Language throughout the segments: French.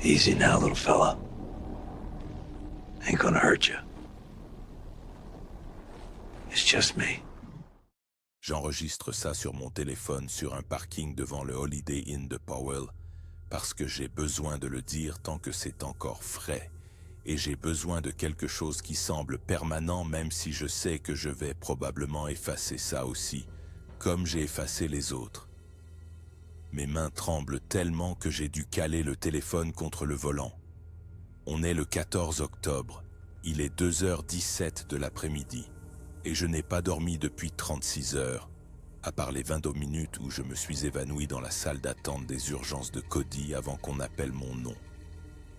Easy now, little fella. Ain't gonna hurt you. It's just me. J'enregistre ça sur mon téléphone sur un parking devant le Holiday Inn de Powell parce que j'ai besoin de le dire tant que c'est encore frais et j'ai besoin de quelque chose qui semble permanent même si je sais que je vais probablement effacer ça aussi, comme j'ai effacé les autres. Mes mains tremblent tellement que j'ai dû caler le téléphone contre le volant. On est le 14 octobre, il est 2h17 de l'après-midi. Et je n'ai pas dormi depuis 36 heures, à part les 22 minutes où je me suis évanoui dans la salle d'attente des urgences de Cody avant qu'on appelle mon nom.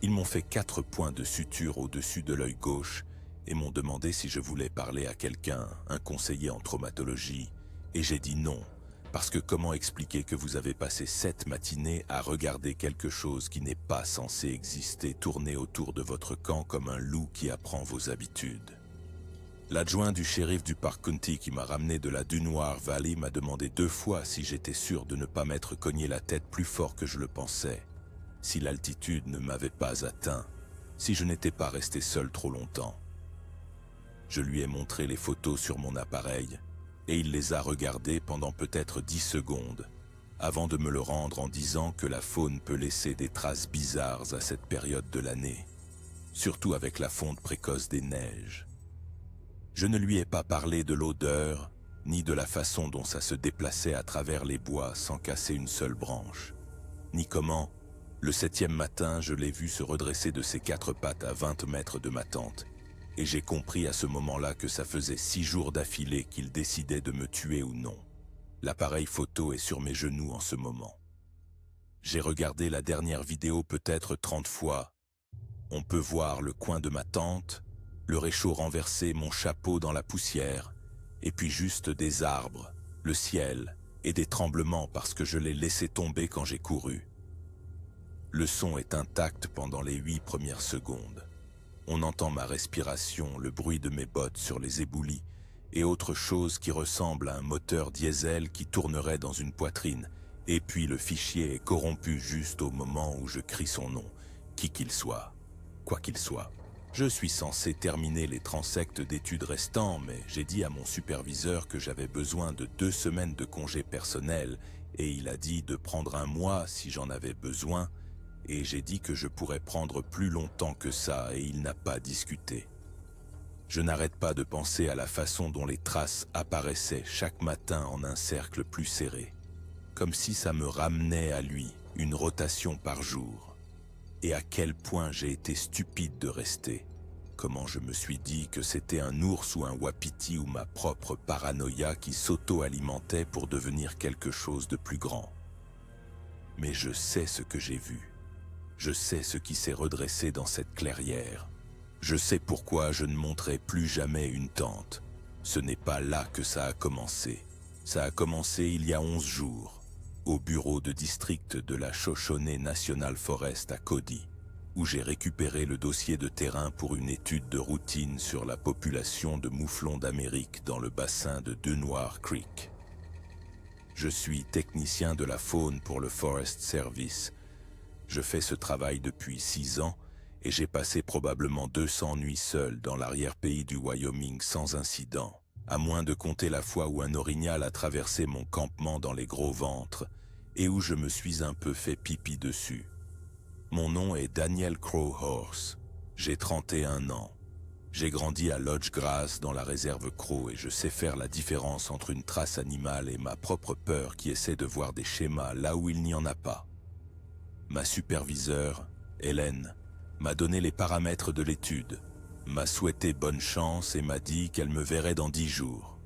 Ils m'ont fait 4 points de suture au-dessus de l'œil gauche et m'ont demandé si je voulais parler à quelqu'un, un conseiller en traumatologie, et j'ai dit non, parce que comment expliquer que vous avez passé 7 matinées à regarder quelque chose qui n'est pas censé exister tourner autour de votre camp comme un loup qui apprend vos habitudes. L'adjoint du shérif du Park County qui m'a ramené de la Dunoir Valley m'a demandé 2 fois si j'étais sûr de ne pas m'être cogné la tête plus fort que je le pensais, si l'altitude ne m'avait pas atteint, si je n'étais pas resté seul trop longtemps. Je lui ai montré les photos sur mon appareil et il les a regardées pendant peut-être 10 secondes, avant de me le rendre en disant que la faune peut laisser des traces bizarres à cette période de l'année, surtout avec la fonte précoce des neiges. Je ne lui ai pas parlé de l'odeur, ni de la façon dont ça se déplaçait à travers les bois sans casser une seule branche, ni comment, le 7e matin, je l'ai vu se redresser de ses 4 pattes à 20 mètres de ma tente, et j'ai compris à ce moment-là que ça faisait 6 jours d'affilée qu'il décidait de me tuer ou non. L'appareil photo est sur mes genoux en ce moment. J'ai regardé la dernière vidéo peut-être 30 fois. On peut voir le coin de ma tente, le réchaud renversé, mon chapeau dans la poussière, et puis juste des arbres, le ciel et des tremblements parce que je l'ai laissé tomber quand j'ai couru. Le son est intact pendant les 8 premières secondes. On entend ma respiration, le bruit de mes bottes sur les éboulis et autre chose qui ressemble à un moteur diesel qui tournerait dans une poitrine, et puis le fichier est corrompu juste au moment où je crie son nom, qui qu'il soit, quoi qu'il soit. Je suis censé terminer les transects d'études restants, mais j'ai dit à mon superviseur que j'avais besoin de 2 semaines de congé personnel et il a dit de prendre 1 mois si j'en avais besoin et j'ai dit que je pourrais prendre plus longtemps que ça et il n'a pas discuté. Je n'arrête pas de penser à la façon dont les traces apparaissaient chaque matin en un cercle plus serré, comme si ça me ramenait à lui, une rotation par jour. Et à quel point j'ai été stupide de rester. Comment je me suis dit que c'était un ours ou un wapiti ou ma propre paranoïa qui s'auto-alimentait pour devenir quelque chose de plus grand. Mais je sais ce que j'ai vu. Je sais ce qui s'est redressé dans cette clairière. Je sais pourquoi je ne monterai plus jamais une tente. Ce n'est pas là que ça a commencé. Ça a commencé il y a 11 jours. Au bureau de district de la Shoshone National Forest à Cody, où j'ai récupéré le dossier de terrain pour une étude de routine sur la population de mouflons d'Amérique dans le bassin de Dunoir Creek. Je suis technicien de la faune pour le Forest Service. Je fais ce travail depuis 6 ans et j'ai passé probablement 200 nuits seul dans l'arrière-pays du Wyoming sans incident. À moins de compter la fois où un orignal a traversé mon campement dans les gros ventres et où je me suis un peu fait pipi dessus. Mon nom est Daniel Crowhorse. J'ai 31 ans. J'ai grandi à Lodge Grass dans la réserve Crow et je sais faire la différence entre une trace animale et ma propre peur qui essaie de voir des schémas là où il n'y en a pas. Ma superviseure, Hélène, m'a donné les paramètres de l'étude, m'a souhaité bonne chance et m'a dit qu'elle me verrait dans 10 jours.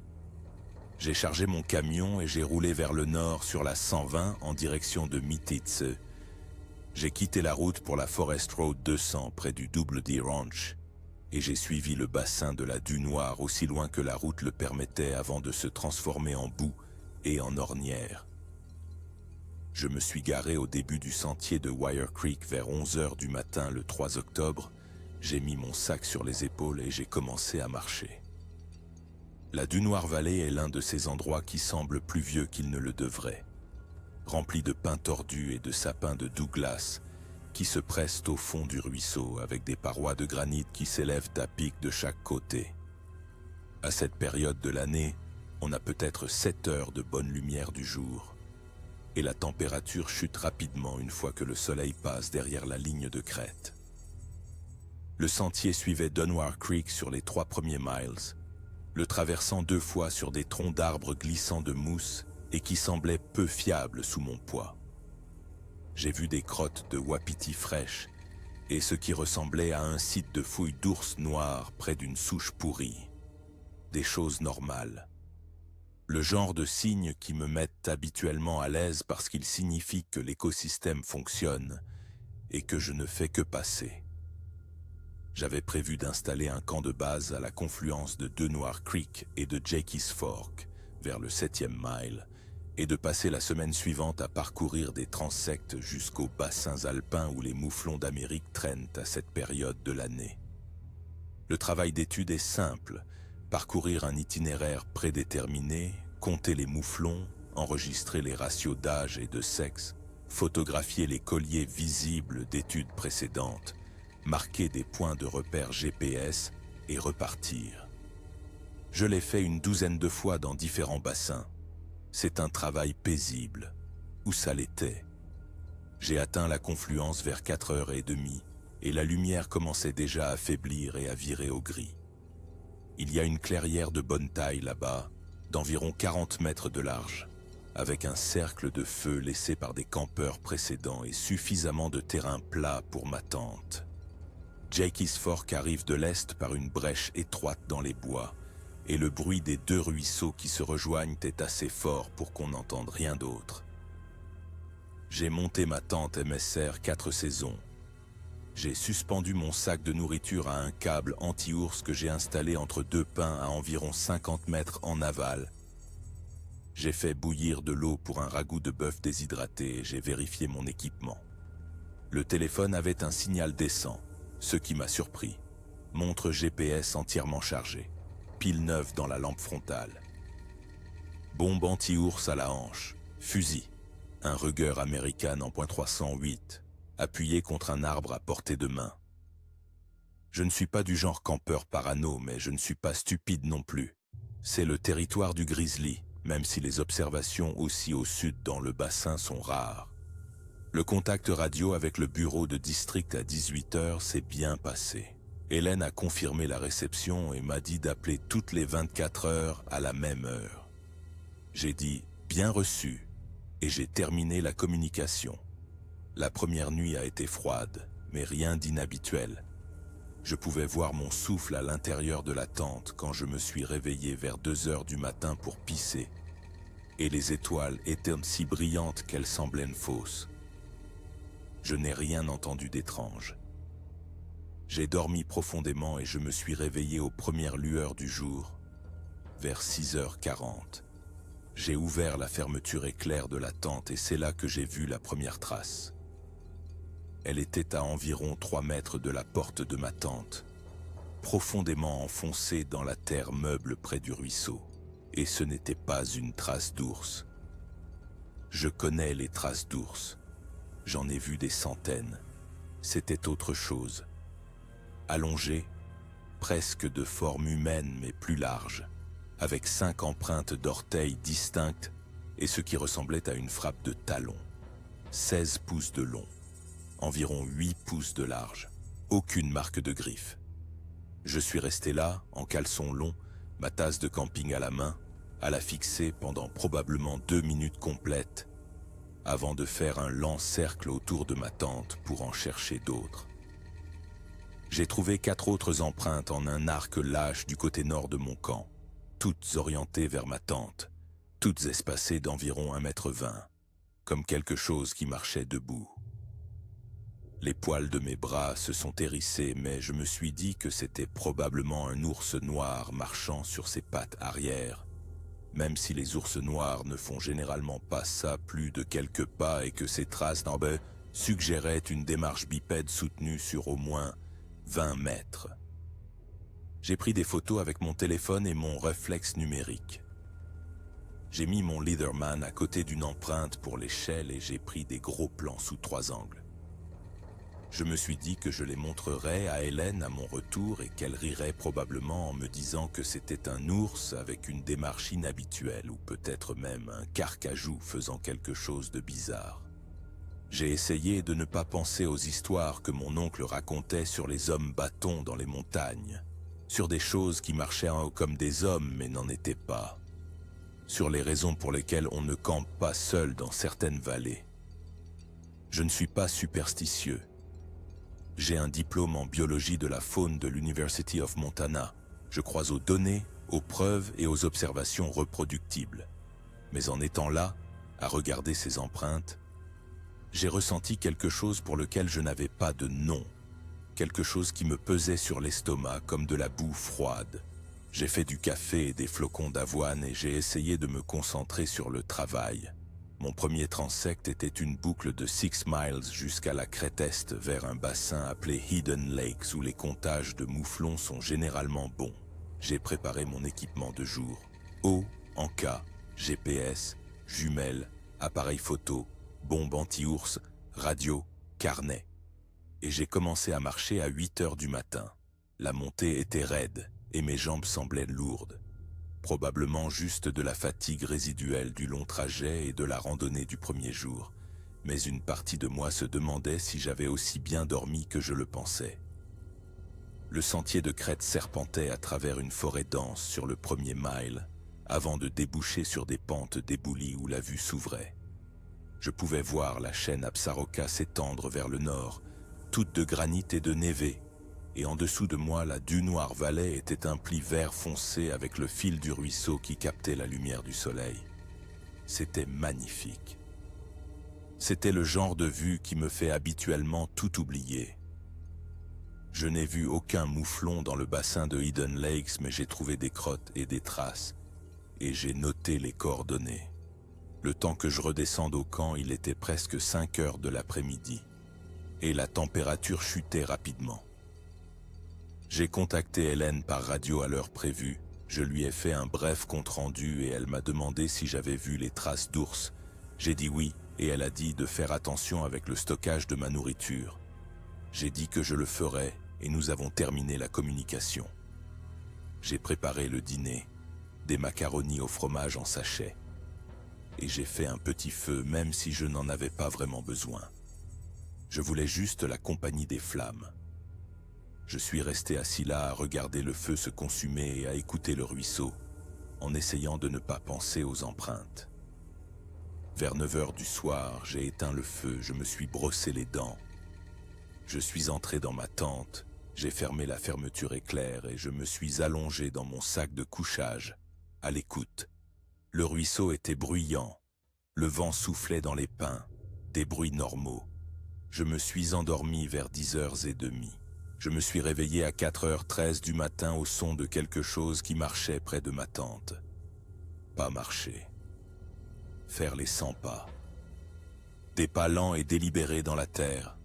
J'ai chargé mon camion et j'ai roulé vers le nord sur la 120 en direction de Mititse. J'ai quitté la route pour la Forest Road 200 près du Double D Ranch et j'ai suivi le bassin de la Dunoir aussi loin que la route le permettait avant de se transformer en boue et en ornière. Je me suis garé au début du sentier de Wire Creek vers 11 h du matin le 3 octobre. J'ai mis mon sac sur les épaules et j'ai commencé à marcher. La Dunoir Valley est l'un de ces endroits qui semblent plus vieux qu'ils ne le devraient. Rempli de pins tordus et de sapins de Douglas, qui se pressent au fond du ruisseau avec des parois de granit qui s'élèvent à pic de chaque côté. À cette période de l'année, on a peut-être 7 heures de bonne lumière du jour, et la température chute rapidement une fois que le soleil passe derrière la ligne de crête. Le sentier suivait Dunwar Creek sur les 3 premiers miles, le traversant 2 fois sur des troncs d'arbres glissants de mousse et qui semblaient peu fiables sous mon poids. J'ai vu des crottes de wapiti fraîches et ce qui ressemblait à un site de fouilles d'ours noirs près d'une souche pourrie. Des choses normales. Le genre de signes qui me mettent habituellement à l'aise parce qu'ils signifient que l'écosystème fonctionne et que je ne fais que passer. J'avais prévu d'installer un camp de base à la confluence de Dunwar Creek et de Jakey's Fork, vers le 7e mile, et de passer la semaine suivante à parcourir des transects jusqu'aux bassins alpins où les mouflons d'Amérique traînent à cette période de l'année. Le travail d'étude est simple, parcourir un itinéraire prédéterminé, compter les mouflons, enregistrer les ratios d'âge et de sexe, photographier les colliers visibles d'études précédentes, marquer des points de repère GPS et repartir. Je l'ai fait une douzaine de fois dans différents bassins. C'est un travail paisible, ou ça l'était. J'ai atteint la confluence vers 4h30 et la lumière commençait déjà à faiblir et à virer au gris. Il y a une clairière de bonne taille là-bas, d'environ 40 mètres de large, avec un cercle de feu laissé par des campeurs précédents et suffisamment de terrain plat pour ma tente. Jakey's Fork arrive de l'est par une brèche étroite dans les bois, et le bruit des 2 ruisseaux qui se rejoignent est assez fort pour qu'on n'entende rien d'autre. J'ai monté ma tente MSR 4 saisons. J'ai suspendu mon sac de nourriture à un câble anti-ours que j'ai installé entre 2 pins à environ 50 mètres en aval. J'ai fait bouillir de l'eau pour un ragoût de bœuf déshydraté et j'ai vérifié mon équipement. Le téléphone avait un signal décent, ce qui m'a surpris. Montre GPS entièrement chargée, pile neuve dans la lampe frontale. Bombe anti-ours à la hanche, fusil, un Ruger American en .308, appuyé contre un arbre à portée de main. Je ne suis pas du genre campeur parano, mais je ne suis pas stupide non plus. C'est le territoire du grizzly, même si les observations aussi au sud dans le bassin sont rares. Le contact radio avec le bureau de district à 18h s'est bien passé. Hélène a confirmé la réception et m'a dit d'appeler toutes les 24 heures à la même heure. J'ai dit « bien reçu » et j'ai terminé la communication. La première nuit a été froide, mais rien d'inhabituel. Je pouvais voir mon souffle à l'intérieur de la tente quand je me suis réveillé vers 2h du matin pour pisser. Et les étoiles étaient si brillantes qu'elles semblaient fausses. Je n'ai rien entendu d'étrange. J'ai dormi profondément et je me suis réveillé aux premières lueurs du jour, vers 6h40. J'ai ouvert la fermeture éclair de la tente et c'est là que j'ai vu la première trace. Elle était à environ 3 mètres de la porte de ma tente, profondément enfoncée dans la terre meuble près du ruisseau. Et ce n'était pas une trace d'ours. Je connais les traces d'ours. J'en ai vu des centaines. C'était autre chose. Allongé, presque de forme humaine mais plus large, avec 5 empreintes d'orteils distinctes et ce qui ressemblait à une frappe de talon. 16 pouces de long, environ 8 pouces de large. Aucune marque de griffe. Je suis resté là, en caleçon long, ma tasse de camping à la main, à la fixer pendant probablement 2 minutes complètes, avant de faire un lent cercle autour de ma tente pour en chercher d'autres. J'ai trouvé 4 autres empreintes en un arc lâche du côté nord de mon camp, toutes orientées vers ma tente, toutes espacées d'environ 1,20 m, comme quelque chose qui marchait debout. Les poils de mes bras se sont hérissés, mais je me suis dit que c'était probablement un ours noir marchant sur ses pattes arrière, même si les ours noirs ne font généralement pas ça plus de quelques pas et que ces traces d'embeu suggéraient une démarche bipède soutenue sur au moins 20 mètres. J'ai pris des photos avec mon téléphone et mon réflexe numérique. J'ai mis mon Leatherman à côté d'une empreinte pour l'échelle et j'ai pris des gros plans sous 3 angles. Je me suis dit que je les montrerais à Hélène à mon retour et qu'elle rirait probablement en me disant que c'était un ours avec une démarche inhabituelle ou peut-être même un carcajou faisant quelque chose de bizarre. J'ai essayé de ne pas penser aux histoires que mon oncle racontait sur les hommes bâtons dans les montagnes, sur des choses qui marchaient comme des hommes mais n'en étaient pas, sur les raisons pour lesquelles on ne campe pas seul dans certaines vallées. Je ne suis pas superstitieux. J'ai un diplôme en biologie de la faune de l'University of Montana. Je crois aux données, aux preuves et aux observations reproductibles. Mais en étant là, à regarder ces empreintes, j'ai ressenti quelque chose pour lequel je n'avais pas de nom. Quelque chose qui me pesait sur l'estomac comme de la boue froide. J'ai fait du café et des flocons d'avoine et j'ai essayé de me concentrer sur le travail. Mon premier transect était une boucle de 6 miles jusqu'à la crête est vers un bassin appelé Hidden Lakes où les comptages de mouflons sont généralement bons. J'ai préparé mon équipement de jour. Eau, encas, GPS, jumelles, appareil photo, bombe anti-ours, radio, carnet. Et j'ai commencé à marcher à 8 heures du matin. La montée était raide et mes jambes semblaient lourdes. Probablement juste de la fatigue résiduelle du long trajet et de la randonnée du premier jour. Mais une partie de moi se demandait si j'avais aussi bien dormi que je le pensais. Le sentier de crête serpentait à travers une forêt dense sur le premier mile, avant de déboucher sur des pentes d'éboulis où la vue s'ouvrait. Je pouvais voir la chaîne Absaroka s'étendre vers le nord, toute de granit et de névé, et en dessous de moi, la Dunoir Valley était un pli vert foncé avec le fil du ruisseau qui captait la lumière du soleil. C'était magnifique. C'était le genre de vue qui me fait habituellement tout oublier. Je n'ai vu aucun mouflon dans le bassin de Hidden Lakes, mais j'ai trouvé des crottes et des traces, et j'ai noté les coordonnées. Le temps que je redescende au camp, il était presque 5 heures de l'après-midi, et la température chutait rapidement. J'ai contacté Hélène par radio à l'heure prévue. Je lui ai fait un bref compte-rendu et elle m'a demandé si j'avais vu les traces d'ours. J'ai dit oui et elle a dit de faire attention avec le stockage de ma nourriture. J'ai dit que je le ferais et nous avons terminé la communication. J'ai préparé le dîner, des macaronis au fromage en sachet. Et j'ai fait un petit feu même si je n'en avais pas vraiment besoin. Je voulais juste la compagnie des flammes. Je suis resté assis là à regarder le feu se consumer et à écouter le ruisseau, en essayant de ne pas penser aux empreintes. Vers 9 heures du soir, j'ai éteint le feu, je me suis brossé les dents. Je suis entré dans ma tente, j'ai fermé la fermeture éclair et je me suis allongé dans mon sac de couchage, à l'écoute. Le ruisseau était bruyant, le vent soufflait dans les pins, des bruits normaux. Je me suis endormi vers 10h30. Je me suis réveillé à 4h13 du matin au son de quelque chose qui marchait près de ma tente. Pas marcher. Faire les 100 pas. Des pas lents et délibérés dans la terre,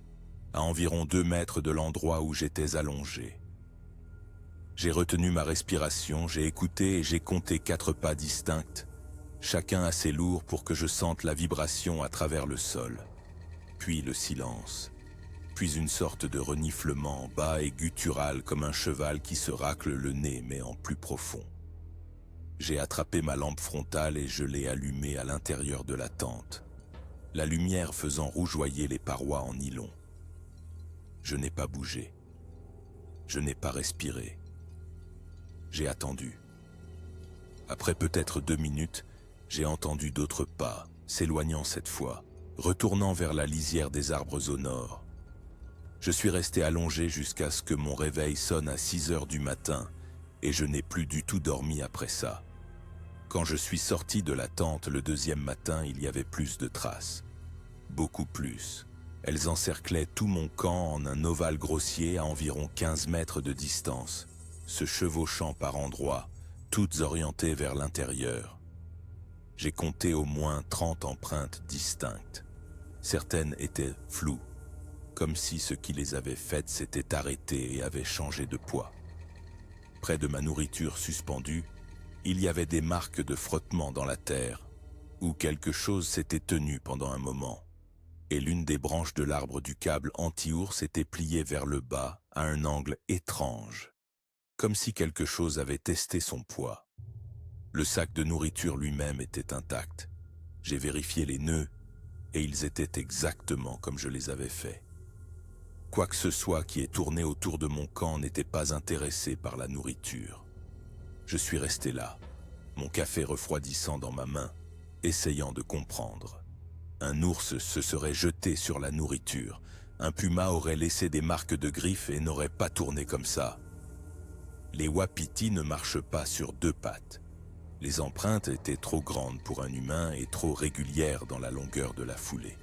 à environ 2 mètres de l'endroit où j'étais allongé. J'ai retenu ma respiration, j'ai écouté et j'ai compté 4 pas distincts, chacun assez lourd pour que je sente la vibration à travers le sol. Puis le silence. Puis une sorte de reniflement bas et guttural comme un cheval qui se racle le nez mais en plus profond. J'ai attrapé ma lampe frontale et je l'ai allumée à l'intérieur de la tente, la lumière faisant rougeoyer les parois en nylon. Je n'ai pas bougé. Je n'ai pas respiré. J'ai attendu. Après peut-être 2 minutes, j'ai entendu d'autres pas, s'éloignant cette fois, retournant vers la lisière des arbres au nord. Je suis resté allongé jusqu'à ce que mon réveil sonne à 6 heures du matin et je n'ai plus du tout dormi après ça. Quand je suis sorti de la tente le 2e matin, il y avait plus de traces. Beaucoup plus. Elles encerclaient tout mon camp en un ovale grossier à environ 15 mètres de distance, se chevauchant par endroits, toutes orientées vers l'intérieur. J'ai compté au moins 30 empreintes distinctes. Certaines étaient floues, comme si ce qui les avait faites s'était arrêté et avait changé de poids. Près de ma nourriture suspendue, il y avait des marques de frottement dans la terre, où quelque chose s'était tenu pendant un moment. et l'une des branches de l'arbre du câble anti-ours était pliée vers le bas à un angle étrange, comme si quelque chose avait testé son poids. Le sac de nourriture lui-même était intact. J'ai vérifié les nœuds et ils étaient exactement comme je les avais faits. Quoi que ce soit qui est tourné autour de mon camp n'était pas intéressé par la nourriture. Je suis resté là, mon café refroidissant dans ma main, essayant de comprendre. Un ours se serait jeté sur la nourriture, un puma aurait laissé des marques de griffes et n'aurait pas tourné comme ça. Les wapitis ne marchent pas sur deux pattes. Les empreintes étaient trop grandes pour un humain et trop régulières dans la longueur de la foulée.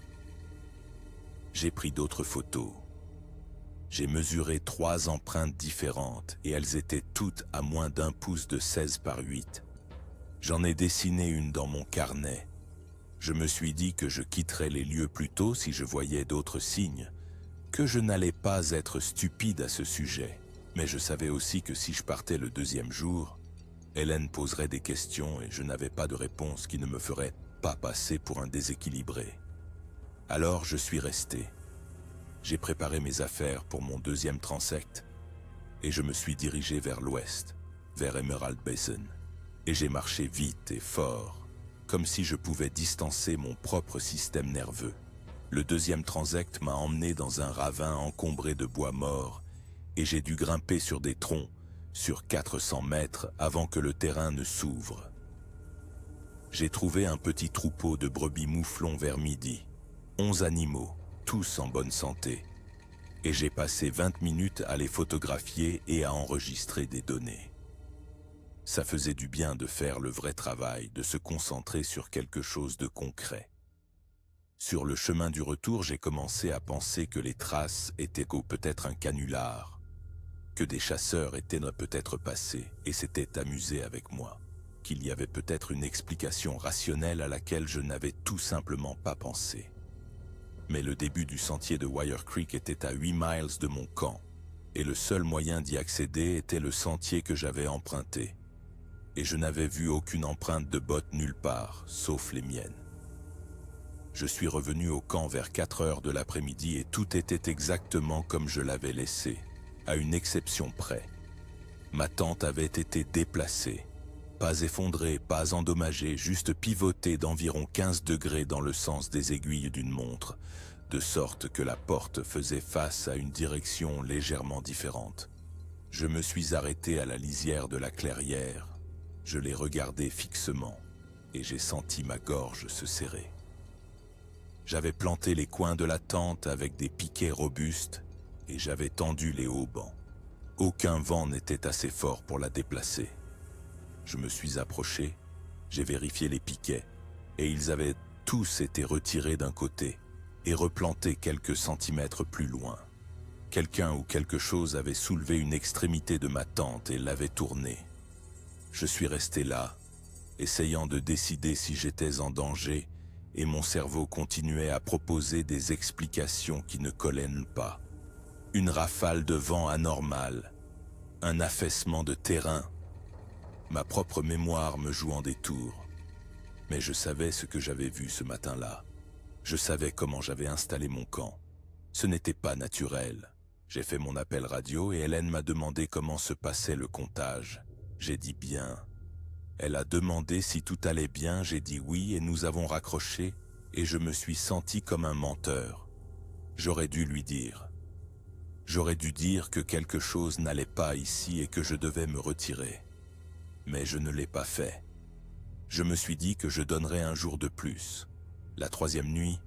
J'ai pris d'autres photos. J'ai mesuré 3 empreintes différentes et elles étaient toutes à moins d'1 pouce de 16 par 8. J'en ai dessiné une dans mon carnet. Je me suis dit que je quitterais les lieux plus tôt si je voyais d'autres signes, que je n'allais pas être stupide à ce sujet. Mais je savais aussi que si je partais le 2e jour, Hélène poserait des questions et je n'avais pas de réponse qui ne me ferait pas passer pour un déséquilibré. Alors je suis resté. J'ai préparé mes affaires pour mon 2e transect et je me suis dirigé vers l'ouest, vers Emerald Basin. Et j'ai marché vite et fort, comme si je pouvais distancer mon propre système nerveux. Le 2e transect m'a emmené dans un ravin encombré de bois mort et j'ai dû grimper sur des troncs sur 400 mètres avant que le terrain ne s'ouvre. J'ai trouvé un petit troupeau de brebis mouflons vers midi, 11 animaux, tous en bonne santé, et j'ai passé 20 minutes à les photographier et à enregistrer des données. Ça faisait du bien de faire le vrai travail, de se concentrer sur quelque chose de concret. Sur le chemin du retour, j'ai commencé à penser que les traces étaient peut-être un canular, que des chasseurs étaient peut-être passés et s'étaient amusés avec moi, qu'il y avait peut-être une explication rationnelle à laquelle je n'avais tout simplement pas pensé. Mais le début du sentier de Wire Creek était à 8 miles de mon camp, et le seul moyen d'y accéder était le sentier que j'avais emprunté. Et je n'avais vu aucune empreinte de bottes nulle part, sauf les miennes. Je suis revenu au camp vers 4 heures de l'après-midi et tout était exactement comme je l'avais laissé, à une exception près. Ma tente avait été déplacée, pas effondrée, pas endommagée, juste pivotée d'environ 15 degrés dans le sens des aiguilles d'une montre, de sorte que la porte faisait face à une direction légèrement différente. Je me suis arrêté à la lisière de la clairière. Je l'ai regardé fixement et j'ai senti ma gorge se serrer. J'avais planté les coins de la tente avec des piquets robustes et j'avais tendu les haubans. Aucun vent n'était assez fort pour la déplacer. Je me suis approché, j'ai vérifié les piquets et ils avaient tous été retirés d'un côté et replantés quelques centimètres plus loin. Quelqu'un ou quelque chose avait soulevé une extrémité de ma tente et l'avait tournée. Je suis resté là, essayant de décider si j'étais en danger, et mon cerveau continuait à proposer des explications qui ne collaient pas. Une rafale de vent anormale, un affaissement de terrain, ma propre mémoire me jouant des tours. Mais je savais ce que j'avais vu ce matin-là. Je savais comment j'avais installé mon camp. Ce n'était pas naturel. J'ai fait mon appel radio et Hélène m'a demandé comment se passait le comptage. J'ai dit bien. Elle a demandé si tout allait bien, j'ai dit oui et nous avons raccroché et je me suis senti comme un menteur. J'aurais dû lui dire. J'aurais dû dire que quelque chose n'allait pas ici et que je devais me retirer. Mais je ne l'ai pas fait. Je me suis dit que je donnerais un jour de plus. La 3e nuit,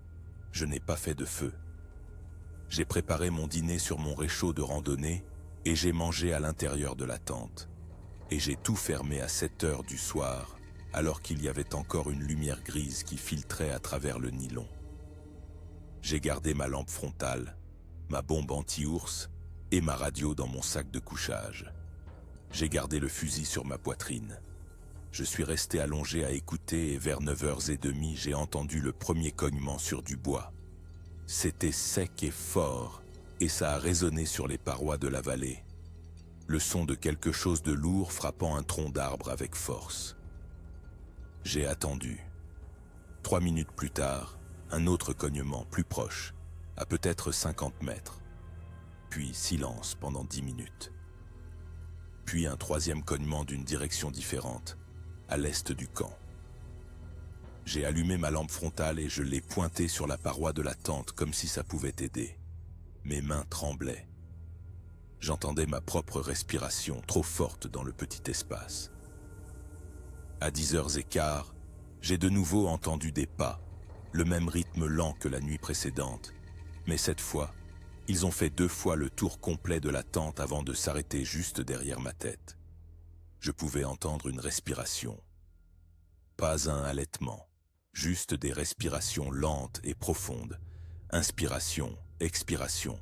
je n'ai pas fait de feu. J'ai préparé mon dîner sur mon réchaud de randonnée et j'ai mangé à l'intérieur de la tente. Et j'ai tout fermé à 7 heures du soir, alors qu'il y avait encore une lumière grise qui filtrait à travers le nylon. J'ai gardé ma lampe frontale, ma bombe anti-ours et ma radio dans mon sac de couchage. J'ai gardé le fusil sur ma poitrine. Je suis resté allongé à écouter et vers 9h30, j'ai entendu le premier cognement sur du bois. C'était sec et fort et ça a résonné sur les parois de la vallée. Le son de quelque chose de lourd frappant un tronc d'arbre avec force. J'ai attendu. 3 minutes plus tard, un autre cognement plus proche, à peut-être 50 mètres. Puis silence pendant 10 minutes. Puis un troisième cognement d'une direction différente, à l'est du camp. J'ai allumé ma lampe frontale et je l'ai pointée sur la paroi de la tente comme si ça pouvait aider. Mes mains tremblaient. J'entendais ma propre respiration trop forte dans le petit espace. À 10h15, j'ai de nouveau entendu des pas, le même rythme lent que la nuit précédente, mais cette fois, ils ont fait 2 fois le tour complet de la tente avant de s'arrêter juste derrière ma tête. Je pouvais entendre une respiration. Pas un halètement, juste des respirations lentes et profondes, inspiration, expiration,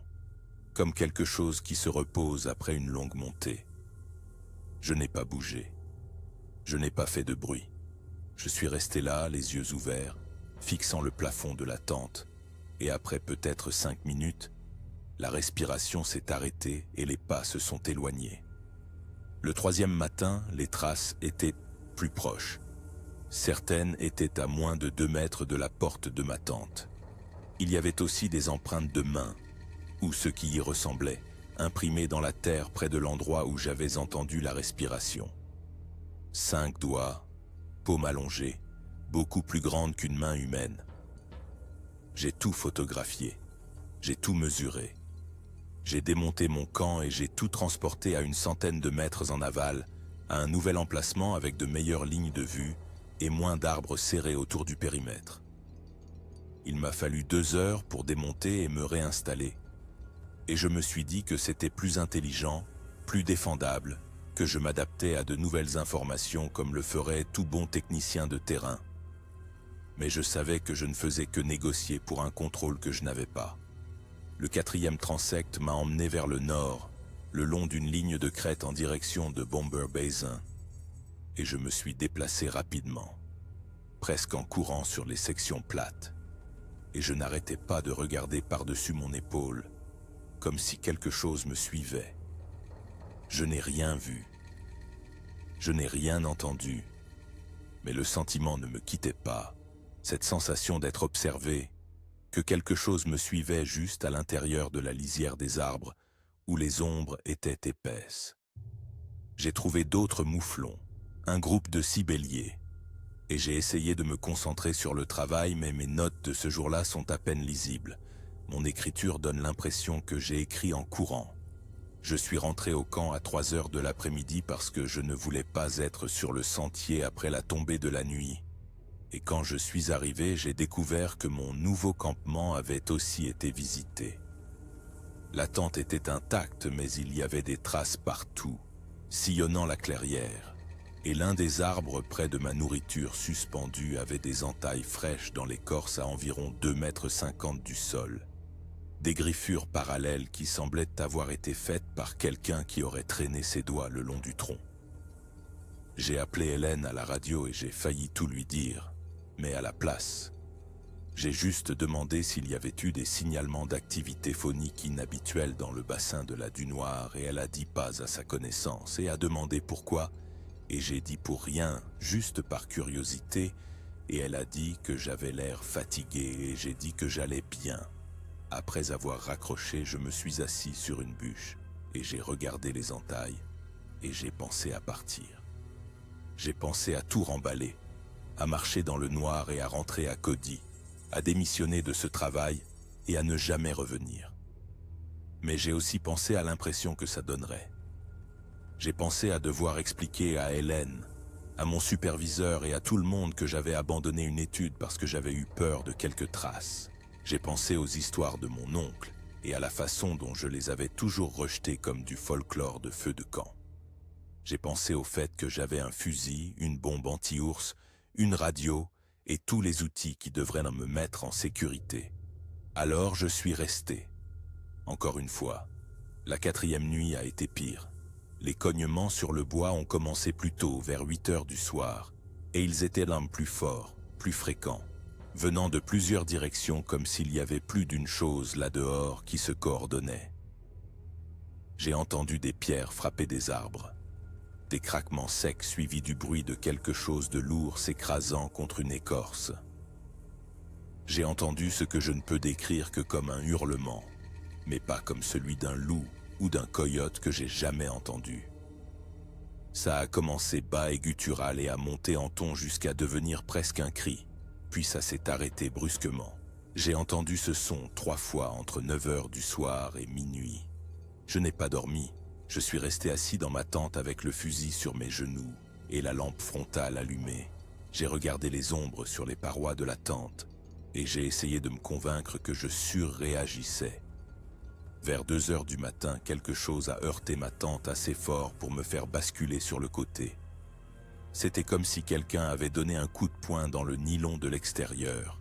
comme quelque chose qui se repose après une longue montée. Je n'ai pas bougé. Je n'ai pas fait de bruit. Je suis resté là, les yeux ouverts, fixant le plafond de la tente, et après peut-être 5 minutes, la respiration s'est arrêtée et les pas se sont éloignés. Le 3e matin, les traces étaient plus proches. Certaines étaient à moins de 2 mètres de la porte de ma tente. Il y avait aussi des empreintes de mains, ou ce qui y ressemblait, imprimées dans la terre près de l'endroit où j'avais entendu la respiration. 5 doigts, paume allongée, beaucoup plus grande qu'une main humaine. J'ai tout photographié, j'ai tout mesuré. J'ai démonté mon camp et j'ai tout transporté à une centaine de mètres en aval, à un nouvel emplacement avec de meilleures lignes de vue et moins d'arbres serrés autour du périmètre. Il m'a fallu 2 heures pour démonter et me réinstaller. Et je me suis dit que c'était plus intelligent, plus défendable, que je m'adaptais à de nouvelles informations comme le ferait tout bon technicien de terrain. Mais je savais que je ne faisais que négocier pour un contrôle que je n'avais pas. Le 4e transect m'a emmené vers le nord, le long d'une ligne de crête en direction de Bomber Basin, et je me suis déplacé rapidement, presque en courant sur les sections plates, et je n'arrêtais pas de regarder par-dessus mon épaule, comme si quelque chose me suivait. Je n'ai rien vu, je n'ai rien entendu, mais le sentiment ne me quittait pas, cette sensation d'être observé, que quelque chose me suivait juste à l'intérieur de la lisière des arbres, où les ombres étaient épaisses. J'ai trouvé d'autres mouflons, un groupe de 6 béliers, et j'ai essayé de me concentrer sur le travail, mais mes notes de ce jour-là sont à peine lisibles. Mon écriture donne l'impression que j'ai écrit en courant. Je suis rentré au camp à 3 heures de l'après-midi parce que je ne voulais pas être sur le sentier après la tombée de la nuit. Et quand je suis arrivé, j'ai découvert que mon nouveau campement avait aussi été visité. La tente était intacte, mais il y avait des traces partout, sillonnant la clairière, et l'un des arbres près de ma nourriture suspendue avait des entailles fraîches dans l'écorce à environ 2,50 m du sol. Des griffures parallèles qui semblaient avoir été faites par quelqu'un qui aurait traîné ses doigts le long du tronc. J'ai appelé Hélène à la radio et j'ai failli tout lui dire. Mais à la place, j'ai juste demandé s'il y avait eu des signalements d'activité phonique inhabituelle dans le bassin de la Dunoire et elle a dit pas à sa connaissance et a demandé pourquoi et j'ai dit pour rien, juste par curiosité et elle a dit que j'avais l'air fatigué et j'ai dit que j'allais bien. Après avoir raccroché, je me suis assis sur une bûche et j'ai regardé les entailles et j'ai pensé à partir. J'ai pensé à tout remballer, à marcher dans le noir et à rentrer à Cody, à démissionner de ce travail et à ne jamais revenir. Mais j'ai aussi pensé à l'impression que ça donnerait. J'ai pensé à devoir expliquer à Hélène, à mon superviseur et à tout le monde que j'avais abandonné une étude parce que j'avais eu peur de quelques traces. J'ai pensé aux histoires de mon oncle et à la façon dont je les avais toujours rejetées comme du folklore de feu de camp. J'ai pensé au fait que j'avais un fusil, une bombe anti-ours, une radio et tous les outils qui devraient me mettre en sécurité. Alors je suis resté. Encore une fois, la 4e nuit a été pire. Les cognements sur le bois ont commencé plus tôt, vers 8 heures du soir, et ils étaient là plus forts, plus fréquents, venant de plusieurs directions comme s'il y avait plus d'une chose là-dehors qui se coordonnait. J'ai entendu des pierres frapper des arbres. Des craquements secs suivis du bruit de quelque chose de lourd s'écrasant contre une écorce. J'ai entendu ce que je ne peux décrire que comme un hurlement, mais pas comme celui d'un loup ou d'un coyote que j'ai jamais entendu. Ça a commencé bas et guttural et a monté en ton jusqu'à devenir presque un cri, puis ça s'est arrêté brusquement. J'ai entendu ce son 3 fois entre 9 heures du soir et minuit. Je n'ai pas dormi, je suis resté assis dans ma tente avec le fusil sur mes genoux et la lampe frontale allumée. J'ai regardé les ombres sur les parois de la tente et j'ai essayé de me convaincre que je surréagissais. Vers 2 heures du matin, quelque chose a heurté ma tente assez fort pour me faire basculer sur le côté. C'était comme si quelqu'un avait donné un coup de poing dans le nylon de l'extérieur.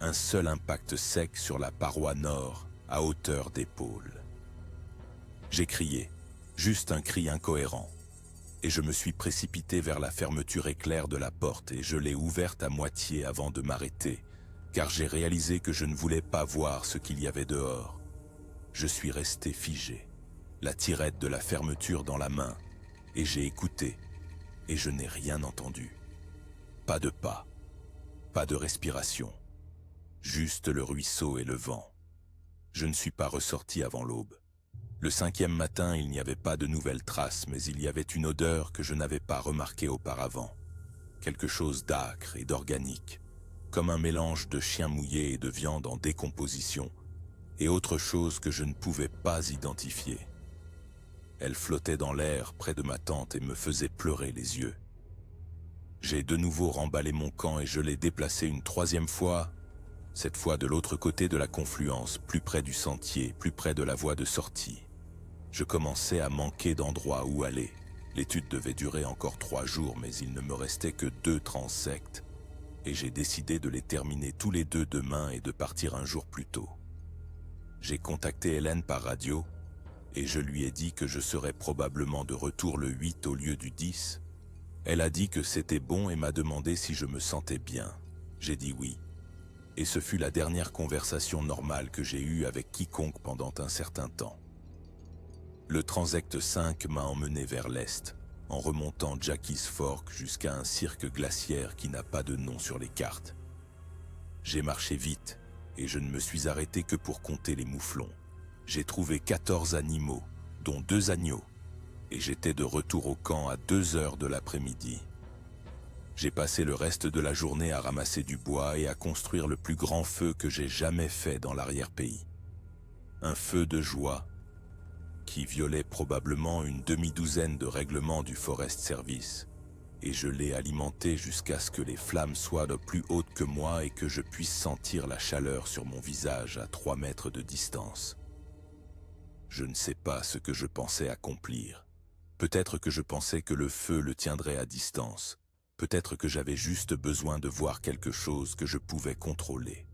Un seul impact sec sur la paroi nord, à hauteur d'épaule. J'ai crié, juste un cri incohérent, et je me suis précipité vers la fermeture éclair de la porte et je l'ai ouverte à moitié avant de m'arrêter, car j'ai réalisé que je ne voulais pas voir ce qu'il y avait dehors. Je suis resté figé, la tirette de la fermeture dans la main, et j'ai écouté, et je n'ai rien entendu. Pas de pas, pas de respiration, juste le ruisseau et le vent. Je ne suis pas ressorti avant l'aube. Le 5e matin, il n'y avait pas de nouvelles traces, mais il y avait une odeur que je n'avais pas remarquée auparavant. Quelque chose d'âcre et d'organique, comme un mélange de chien mouillé et de viande en décomposition, et autre chose que je ne pouvais pas identifier. Elle flottait dans l'air près de ma tente et me faisait pleurer les yeux. J'ai de nouveau remballé mon camp et je l'ai déplacé une 3e fois, cette fois de l'autre côté de la confluence, plus près du sentier, plus près de la voie de sortie. Je commençais à manquer d'endroits où aller. L'étude devait durer encore 3 jours, mais il ne me restait que 2 transects, et j'ai décidé de les terminer tous les 2 demain et de partir un jour plus tôt. J'ai contacté Hélène par radio, et je lui ai dit que je serais probablement de retour le 8 au lieu du 10. Elle a dit que c'était bon et m'a demandé si je me sentais bien. J'ai dit oui. Et ce fut la dernière conversation normale que j'ai eue avec quiconque pendant un certain temps. Le transect 5 m'a emmené vers l'est, en remontant Jackie's Fork jusqu'à un cirque glaciaire qui n'a pas de nom sur les cartes. J'ai marché vite, et je ne me suis arrêté que pour compter les mouflons. J'ai trouvé 14 animaux, dont 2 agneaux, et j'étais de retour au camp à 2 heures de l'après-midi. J'ai passé le reste de la journée à ramasser du bois et à construire le plus grand feu que j'ai jamais fait dans l'arrière-pays. Un feu de joie qui violait probablement une demi-douzaine de règlements du Forest Service, et je l'ai alimenté jusqu'à ce que les flammes soient de plus hautes que moi et que je puisse sentir la chaleur sur mon visage à 3 mètres de distance. Je ne sais pas ce que je pensais accomplir. Peut-être que je pensais que le feu le tiendrait à distance. Peut-être que j'avais juste besoin de voir quelque chose que je pouvais contrôler.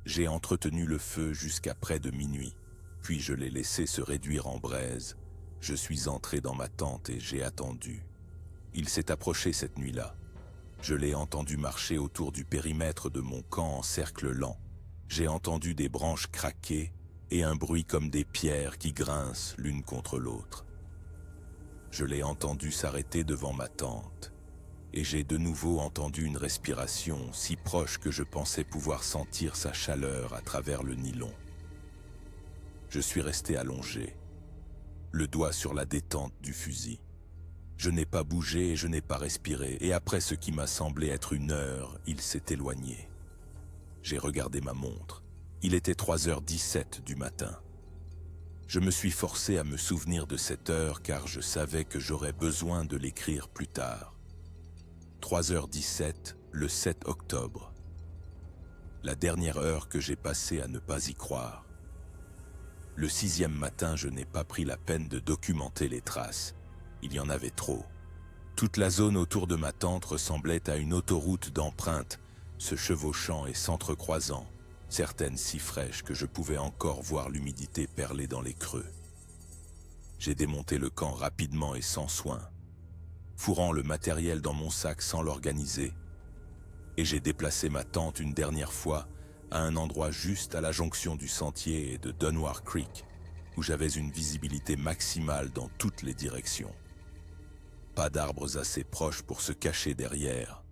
J'ai entretenu le feu jusqu'à près de minuit, puis je l'ai laissé se réduire en braise. Je suis entré dans ma tente et j'ai attendu. Il s'est approché cette nuit-là. Je l'ai entendu marcher autour du périmètre de mon camp en cercle lent. J'ai entendu des branches craquer et un bruit comme des pierres qui grincent l'une contre l'autre. Je l'ai entendu s'arrêter devant ma tente, et j'ai de nouveau entendu une respiration si proche que je pensais pouvoir sentir sa chaleur à travers le nylon. Je suis resté allongé, le doigt sur la détente du fusil. Je n'ai pas bougé et je n'ai pas respiré, et après ce qui m'a semblé être 1 heure, il s'est éloigné. J'ai regardé ma montre. Il était 3h17 du matin. Je me suis forcé à me souvenir de cette heure car je savais que j'aurais besoin de l'écrire plus tard. 3h17, le 7 octobre. La dernière heure que j'ai passée à ne pas y croire. Le 6e matin, je n'ai pas pris la peine de documenter les traces. Il y en avait trop. Toute la zone autour de ma tente ressemblait à une autoroute d'empreintes, se chevauchant et s'entrecroisant, certaines si fraîches que je pouvais encore voir l'humidité perler dans les creux. J'ai démonté le camp rapidement et sans soin, fourrant le matériel dans mon sac sans l'organiser, et j'ai déplacé ma tente une dernière fois à un endroit juste à la jonction du sentier et de Dunwar Creek, où j'avais une visibilité maximale dans toutes les directions. Pas d'arbres assez proches pour se cacher derrière.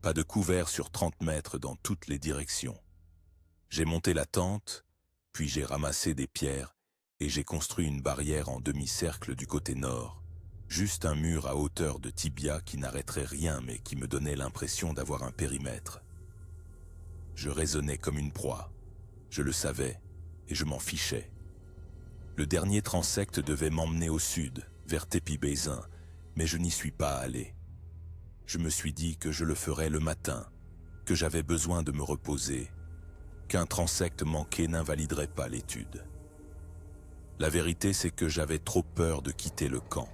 Pas de couvert sur 30 mètres dans toutes les directions. J'ai monté la tente, puis j'ai ramassé des pierres et j'ai construit une barrière en demi-cercle du côté nord. Juste un mur à hauteur de tibia qui n'arrêterait rien mais qui me donnait l'impression d'avoir un périmètre. Je raisonnais comme une proie. Je le savais et je m'en fichais. Le dernier transect devait m'emmener au sud, vers Tépi-Basin, mais je n'y suis pas allé. Je me suis dit que je le ferais le matin, que j'avais besoin de me reposer, qu'un transect manqué n'invaliderait pas l'étude. La vérité, c'est que j'avais trop peur de quitter le camp.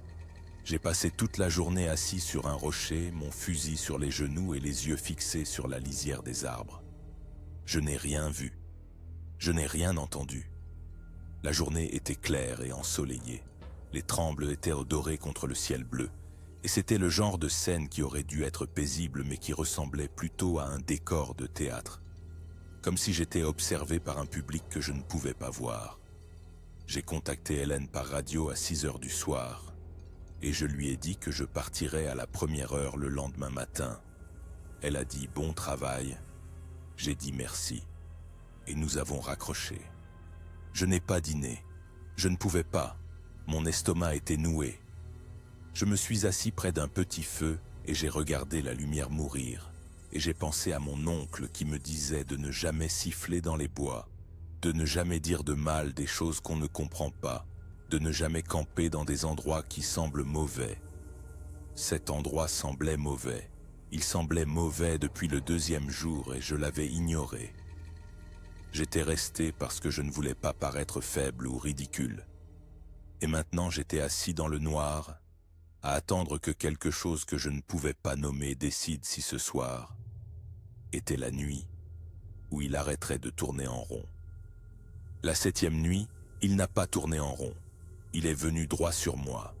J'ai passé toute la journée assis sur un rocher, mon fusil sur les genoux et les yeux fixés sur la lisière des arbres. Je n'ai rien vu. Je n'ai rien entendu. La journée était claire et ensoleillée. Les trembles étaient dorés contre le ciel bleu. Et c'était le genre de scène qui aurait dû être paisible mais qui ressemblait plutôt à un décor de théâtre. Comme si j'étais observé par un public que je ne pouvais pas voir. J'ai contacté Hélène par radio à 6 heures du soir et je lui ai dit que je partirais à la première heure le lendemain matin. Elle a dit « bon travail ». J'ai dit merci et nous avons raccroché. Je n'ai pas dîné. Je ne pouvais pas. Mon estomac était noué. Je me suis assis près d'un petit feu et j'ai regardé la lumière mourir. Et j'ai pensé à mon oncle qui me disait de ne jamais siffler dans les bois, de ne jamais dire de mal des choses qu'on ne comprend pas, de ne jamais camper dans des endroits qui semblent mauvais. Cet endroit semblait mauvais. Il semblait mauvais depuis le 2e jour et je l'avais ignoré. J'étais resté parce que je ne voulais pas paraître faible ou ridicule. Et maintenant j'étais assis dans le noir, à attendre que quelque chose que je ne pouvais pas nommer décide si ce soir était la nuit où il arrêterait de tourner en rond. La 7e nuit, il n'a pas tourné en rond. Il est venu droit sur moi.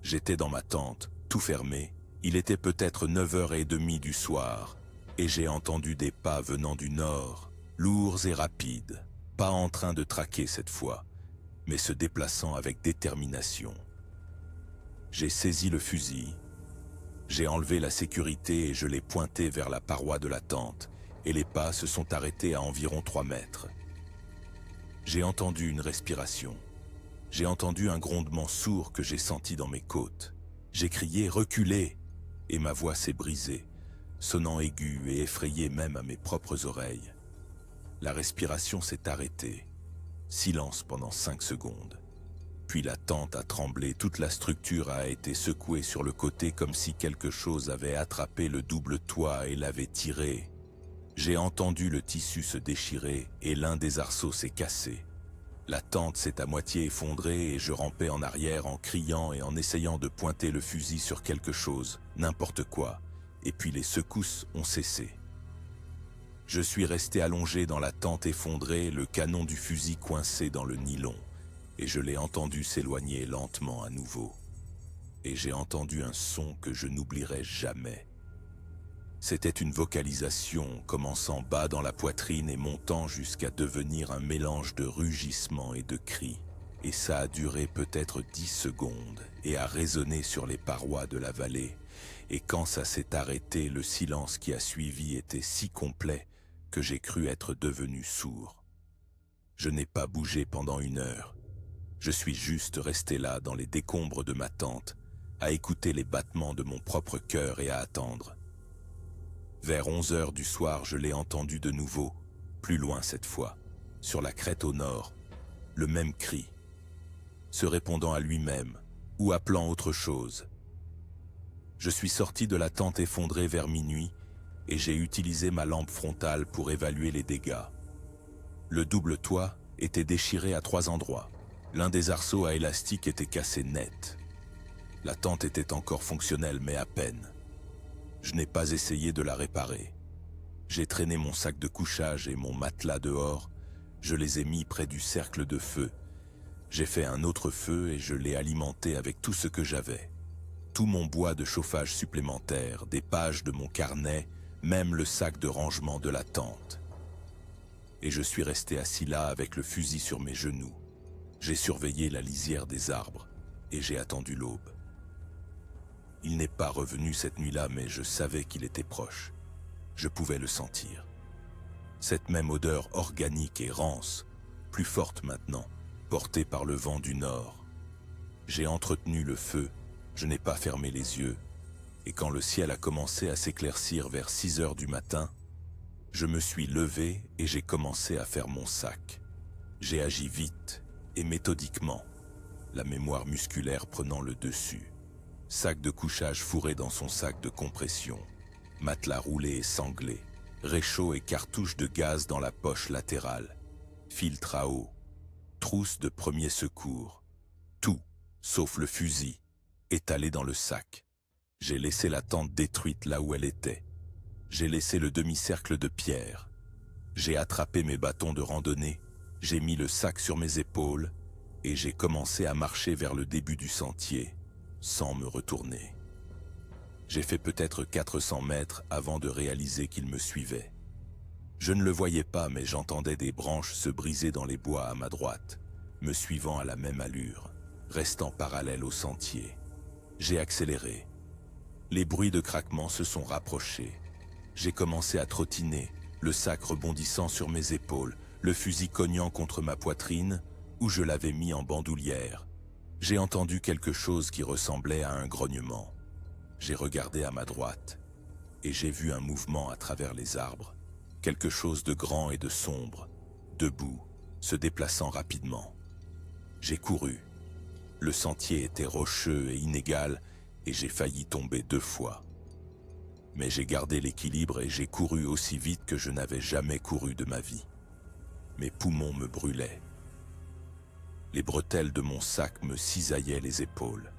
J'étais dans ma tente, tout fermé. Il était peut-être 9h30 du soir, et j'ai entendu des pas venant du nord, lourds et rapides, pas en train de traquer cette fois, mais se déplaçant avec détermination. J'ai saisi le fusil. J'ai enlevé la sécurité et je l'ai pointé vers la paroi de la tente, et les pas se sont arrêtés à environ 3 mètres. J'ai entendu une respiration. J'ai entendu un grondement sourd que j'ai senti dans mes côtes. J'ai crié « Reculez !» et ma voix s'est brisée, sonnant aiguë et effrayée même à mes propres oreilles. La respiration s'est arrêtée. Silence pendant 5 secondes. Puis la tente a tremblé, toute la structure a été secouée sur le côté comme si quelque chose avait attrapé le double toit et l'avait tiré. J'ai entendu le tissu se déchirer et l'un des arceaux s'est cassé. La tente s'est à moitié effondrée et je rampais en arrière en criant et en essayant de pointer le fusil sur quelque chose, n'importe quoi, et puis les secousses ont cessé. Je suis resté allongé dans la tente effondrée, le canon du fusil coincé dans le nylon, et je l'ai entendu s'éloigner lentement à nouveau. Et j'ai entendu un son que je n'oublierai jamais. C'était une vocalisation commençant bas dans la poitrine et montant jusqu'à devenir un mélange de rugissements et de cris. Et ça a duré peut-être 10 secondes et a résonné sur les parois de la vallée. Et quand ça s'est arrêté, le silence qui a suivi était si complet que j'ai cru être devenu sourd. Je n'ai pas bougé pendant 1 heure. Je suis juste resté là dans les décombres de ma tente, à écouter les battements de mon propre cœur et à attendre. Vers 11h du soir, je l'ai entendu de nouveau, plus loin cette fois, sur la crête au nord, le même cri, se répondant à lui-même ou appelant autre chose. Je suis sorti de la tente effondrée vers minuit et j'ai utilisé ma lampe frontale pour évaluer les dégâts. Le double toit était déchiré à 3 endroits. L'un des arceaux à élastique était cassé net. La tente était encore fonctionnelle, mais à peine. Je n'ai pas essayé de la réparer. J'ai traîné mon sac de couchage et mon matelas dehors. Je les ai mis près du cercle de feu. J'ai fait un autre feu et je l'ai alimenté avec tout ce que j'avais. Tout mon bois de chauffage supplémentaire, des pages de mon carnet, même le sac de rangement de la tente. Et je suis resté assis là avec le fusil sur mes genoux. J'ai surveillé la lisière des arbres et j'ai attendu l'aube. Il n'est pas revenu cette nuit-là, mais je savais qu'il était proche. Je pouvais le sentir. Cette même odeur organique et rance, plus forte maintenant, portée par le vent du nord. J'ai entretenu le feu, je n'ai pas fermé les yeux, et quand le ciel a commencé à s'éclaircir vers 6 heures du matin, je me suis levé et j'ai commencé à faire mon sac. J'ai agi vite et méthodiquement, la mémoire musculaire prenant le dessus. Sac de couchage fourré dans son sac de compression, matelas roulé et sanglé, réchaud et cartouche de gaz dans la poche latérale, filtre à eau, trousse de premier secours, tout, sauf le fusil, étalé dans le sac. J'ai laissé la tente détruite là où elle était. J'ai laissé le demi-cercle de pierre. J'ai attrapé mes bâtons de randonnée, j'ai mis le sac sur mes épaules et j'ai commencé à marcher vers le début du sentier, sans me retourner. J'ai fait peut-être 400 mètres avant de réaliser qu'il me suivait. Je ne le voyais pas, mais j'entendais des branches se briser dans les bois à ma droite, me suivant à la même allure, restant parallèle au sentier. J'ai accéléré. Les bruits de craquement se sont rapprochés. J'ai commencé à trottiner, le sac rebondissant sur mes épaules, le fusil cognant contre ma poitrine, où je l'avais mis en bandoulière. J'ai entendu quelque chose qui ressemblait à un grognement. J'ai regardé à ma droite, et j'ai vu un mouvement à travers les arbres, quelque chose de grand et de sombre, debout, se déplaçant rapidement. J'ai couru. Le sentier était rocheux et inégal, et j'ai failli tomber 2 fois. Mais j'ai gardé l'équilibre et j'ai couru aussi vite que je n'avais jamais couru de ma vie. Mes poumons me brûlaient. Les bretelles de mon sac me cisaillaient les épaules.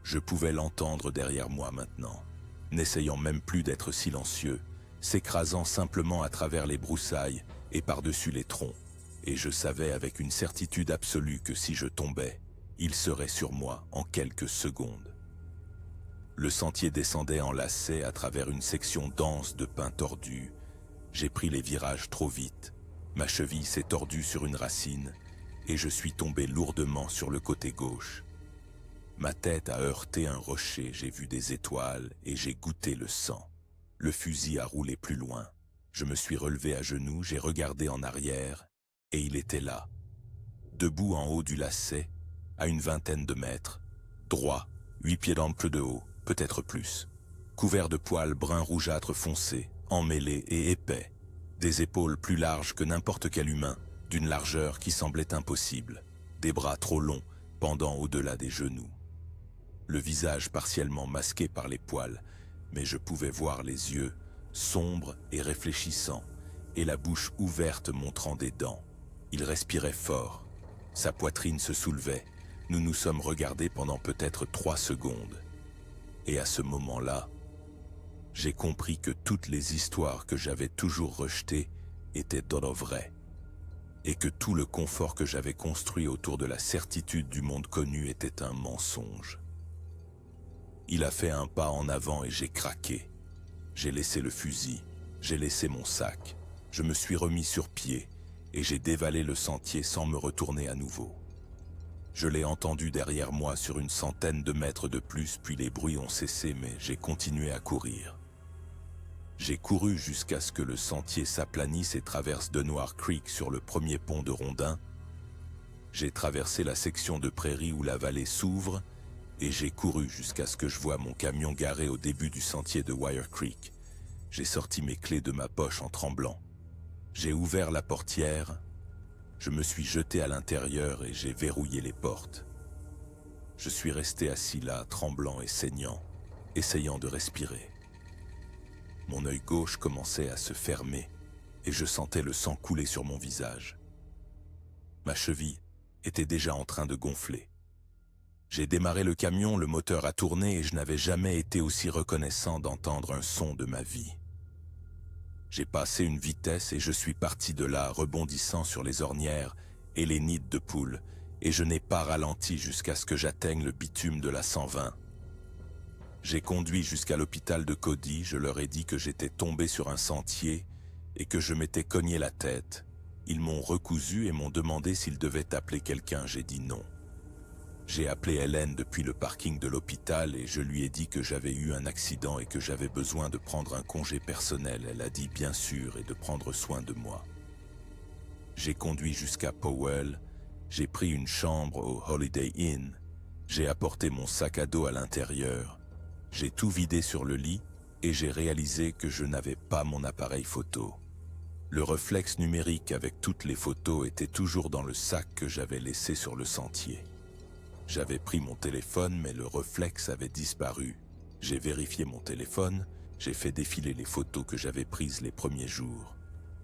Je pouvais l'entendre derrière moi maintenant, n'essayant même plus d'être silencieux, s'écrasant simplement à travers les broussailles et par-dessus les troncs, et je savais avec une certitude absolue que si je tombais, il serait sur moi en quelques secondes. Le sentier descendait en lacets à travers une section dense de pins tordus. J'ai pris les virages trop vite, ma cheville s'est tordue sur une racine, et je suis tombé lourdement sur le côté gauche. Ma tête a heurté un rocher, j'ai vu des étoiles et j'ai goûté le sang. Le fusil a roulé plus loin. Je me suis relevé à genoux, j'ai regardé en arrière et il était là, debout en haut du lacet, à une 20aine de mètres, droit, 8 pieds d'ample de haut, peut-être plus, couvert de poils brun rougeâtre foncé, emmêlés et épais, des épaules plus larges que n'importe quel humain, d'une largeur qui semblait impossible, des bras trop longs pendant au-delà des genoux. Le visage partiellement masqué par les poils, mais je pouvais voir les yeux, sombres et réfléchissants, et la bouche ouverte montrant des dents. Il respirait fort, sa poitrine se soulevait, nous nous sommes regardés pendant peut-être 3 secondes. Et à ce moment-là, j'ai compris que toutes les histoires que j'avais toujours rejetées étaient vraies, et que tout le confort que j'avais construit autour de la certitude du monde connu était un mensonge. Il a fait un pas en avant et j'ai craqué. J'ai laissé le fusil, j'ai laissé mon sac, je me suis remis sur pied et j'ai dévalé le sentier sans me retourner à nouveau. Je l'ai entendu derrière moi sur une 100aine de mètres de plus, puis les bruits ont cessé, mais j'ai continué à courir. J'ai couru jusqu'à ce que le sentier s'aplanisse et traverse Denoir Creek sur le premier pont de Rondin. J'ai traversé la section de prairie où la vallée s'ouvre et j'ai couru jusqu'à ce que je voie mon camion garé au début du sentier de Wire Creek. J'ai sorti mes clés de ma poche en tremblant. J'ai ouvert la portière, je me suis jeté à l'intérieur et j'ai verrouillé les portes. Je suis resté assis là, tremblant et saignant, essayant de respirer. Mon œil gauche commençait à se fermer et je sentais le sang couler sur mon visage. Ma cheville était déjà en train de gonfler. J'ai démarré le camion, le moteur a tourné et je n'avais jamais été aussi reconnaissant d'entendre un son de ma vie. J'ai passé une vitesse et je suis parti de là, rebondissant sur les ornières et les nids de poules, et je n'ai pas ralenti jusqu'à ce que j'atteigne le bitume de la 120. J'ai conduit jusqu'à l'hôpital de Cody, je leur ai dit que j'étais tombé sur un sentier et que je m'étais cogné la tête. Ils m'ont recousu et m'ont demandé s'ils devaient appeler quelqu'un, j'ai dit non. J'ai appelé Hélène depuis le parking de l'hôpital et je lui ai dit que j'avais eu un accident et que j'avais besoin de prendre un congé personnel. Elle a dit bien sûr et de prendre soin de moi. J'ai conduit jusqu'à Powell, j'ai pris une chambre au Holiday Inn, j'ai apporté mon sac à dos à l'intérieur, j'ai tout vidé sur le lit et j'ai réalisé que je n'avais pas mon appareil photo. Le réflexe numérique avec toutes les photos était toujours dans le sac que j'avais laissé sur le sentier. J'avais pris mon téléphone mais le réflexe avait disparu. J'ai vérifié mon téléphone, j'ai fait défiler les photos que j'avais prises les premiers jours.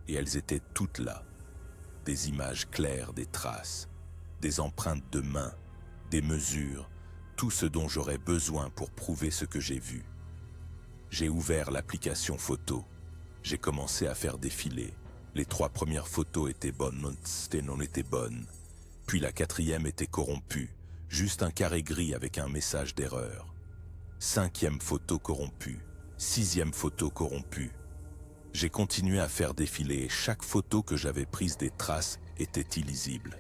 Et elles étaient toutes là. Des images claires, des traces, des empreintes de mains, des mesures, tout ce dont j'aurais besoin pour prouver ce que j'ai vu. J'ai ouvert l'application photo. J'ai commencé à faire défiler. Les 3 premières photos étaient bonnes, et non étaient bonnes. Puis la 4e était corrompue, juste un carré gris avec un message d'erreur. 5e photo corrompue, 6e photo corrompue. J'ai continué à faire défiler et chaque photo que j'avais prise des traces était illisible.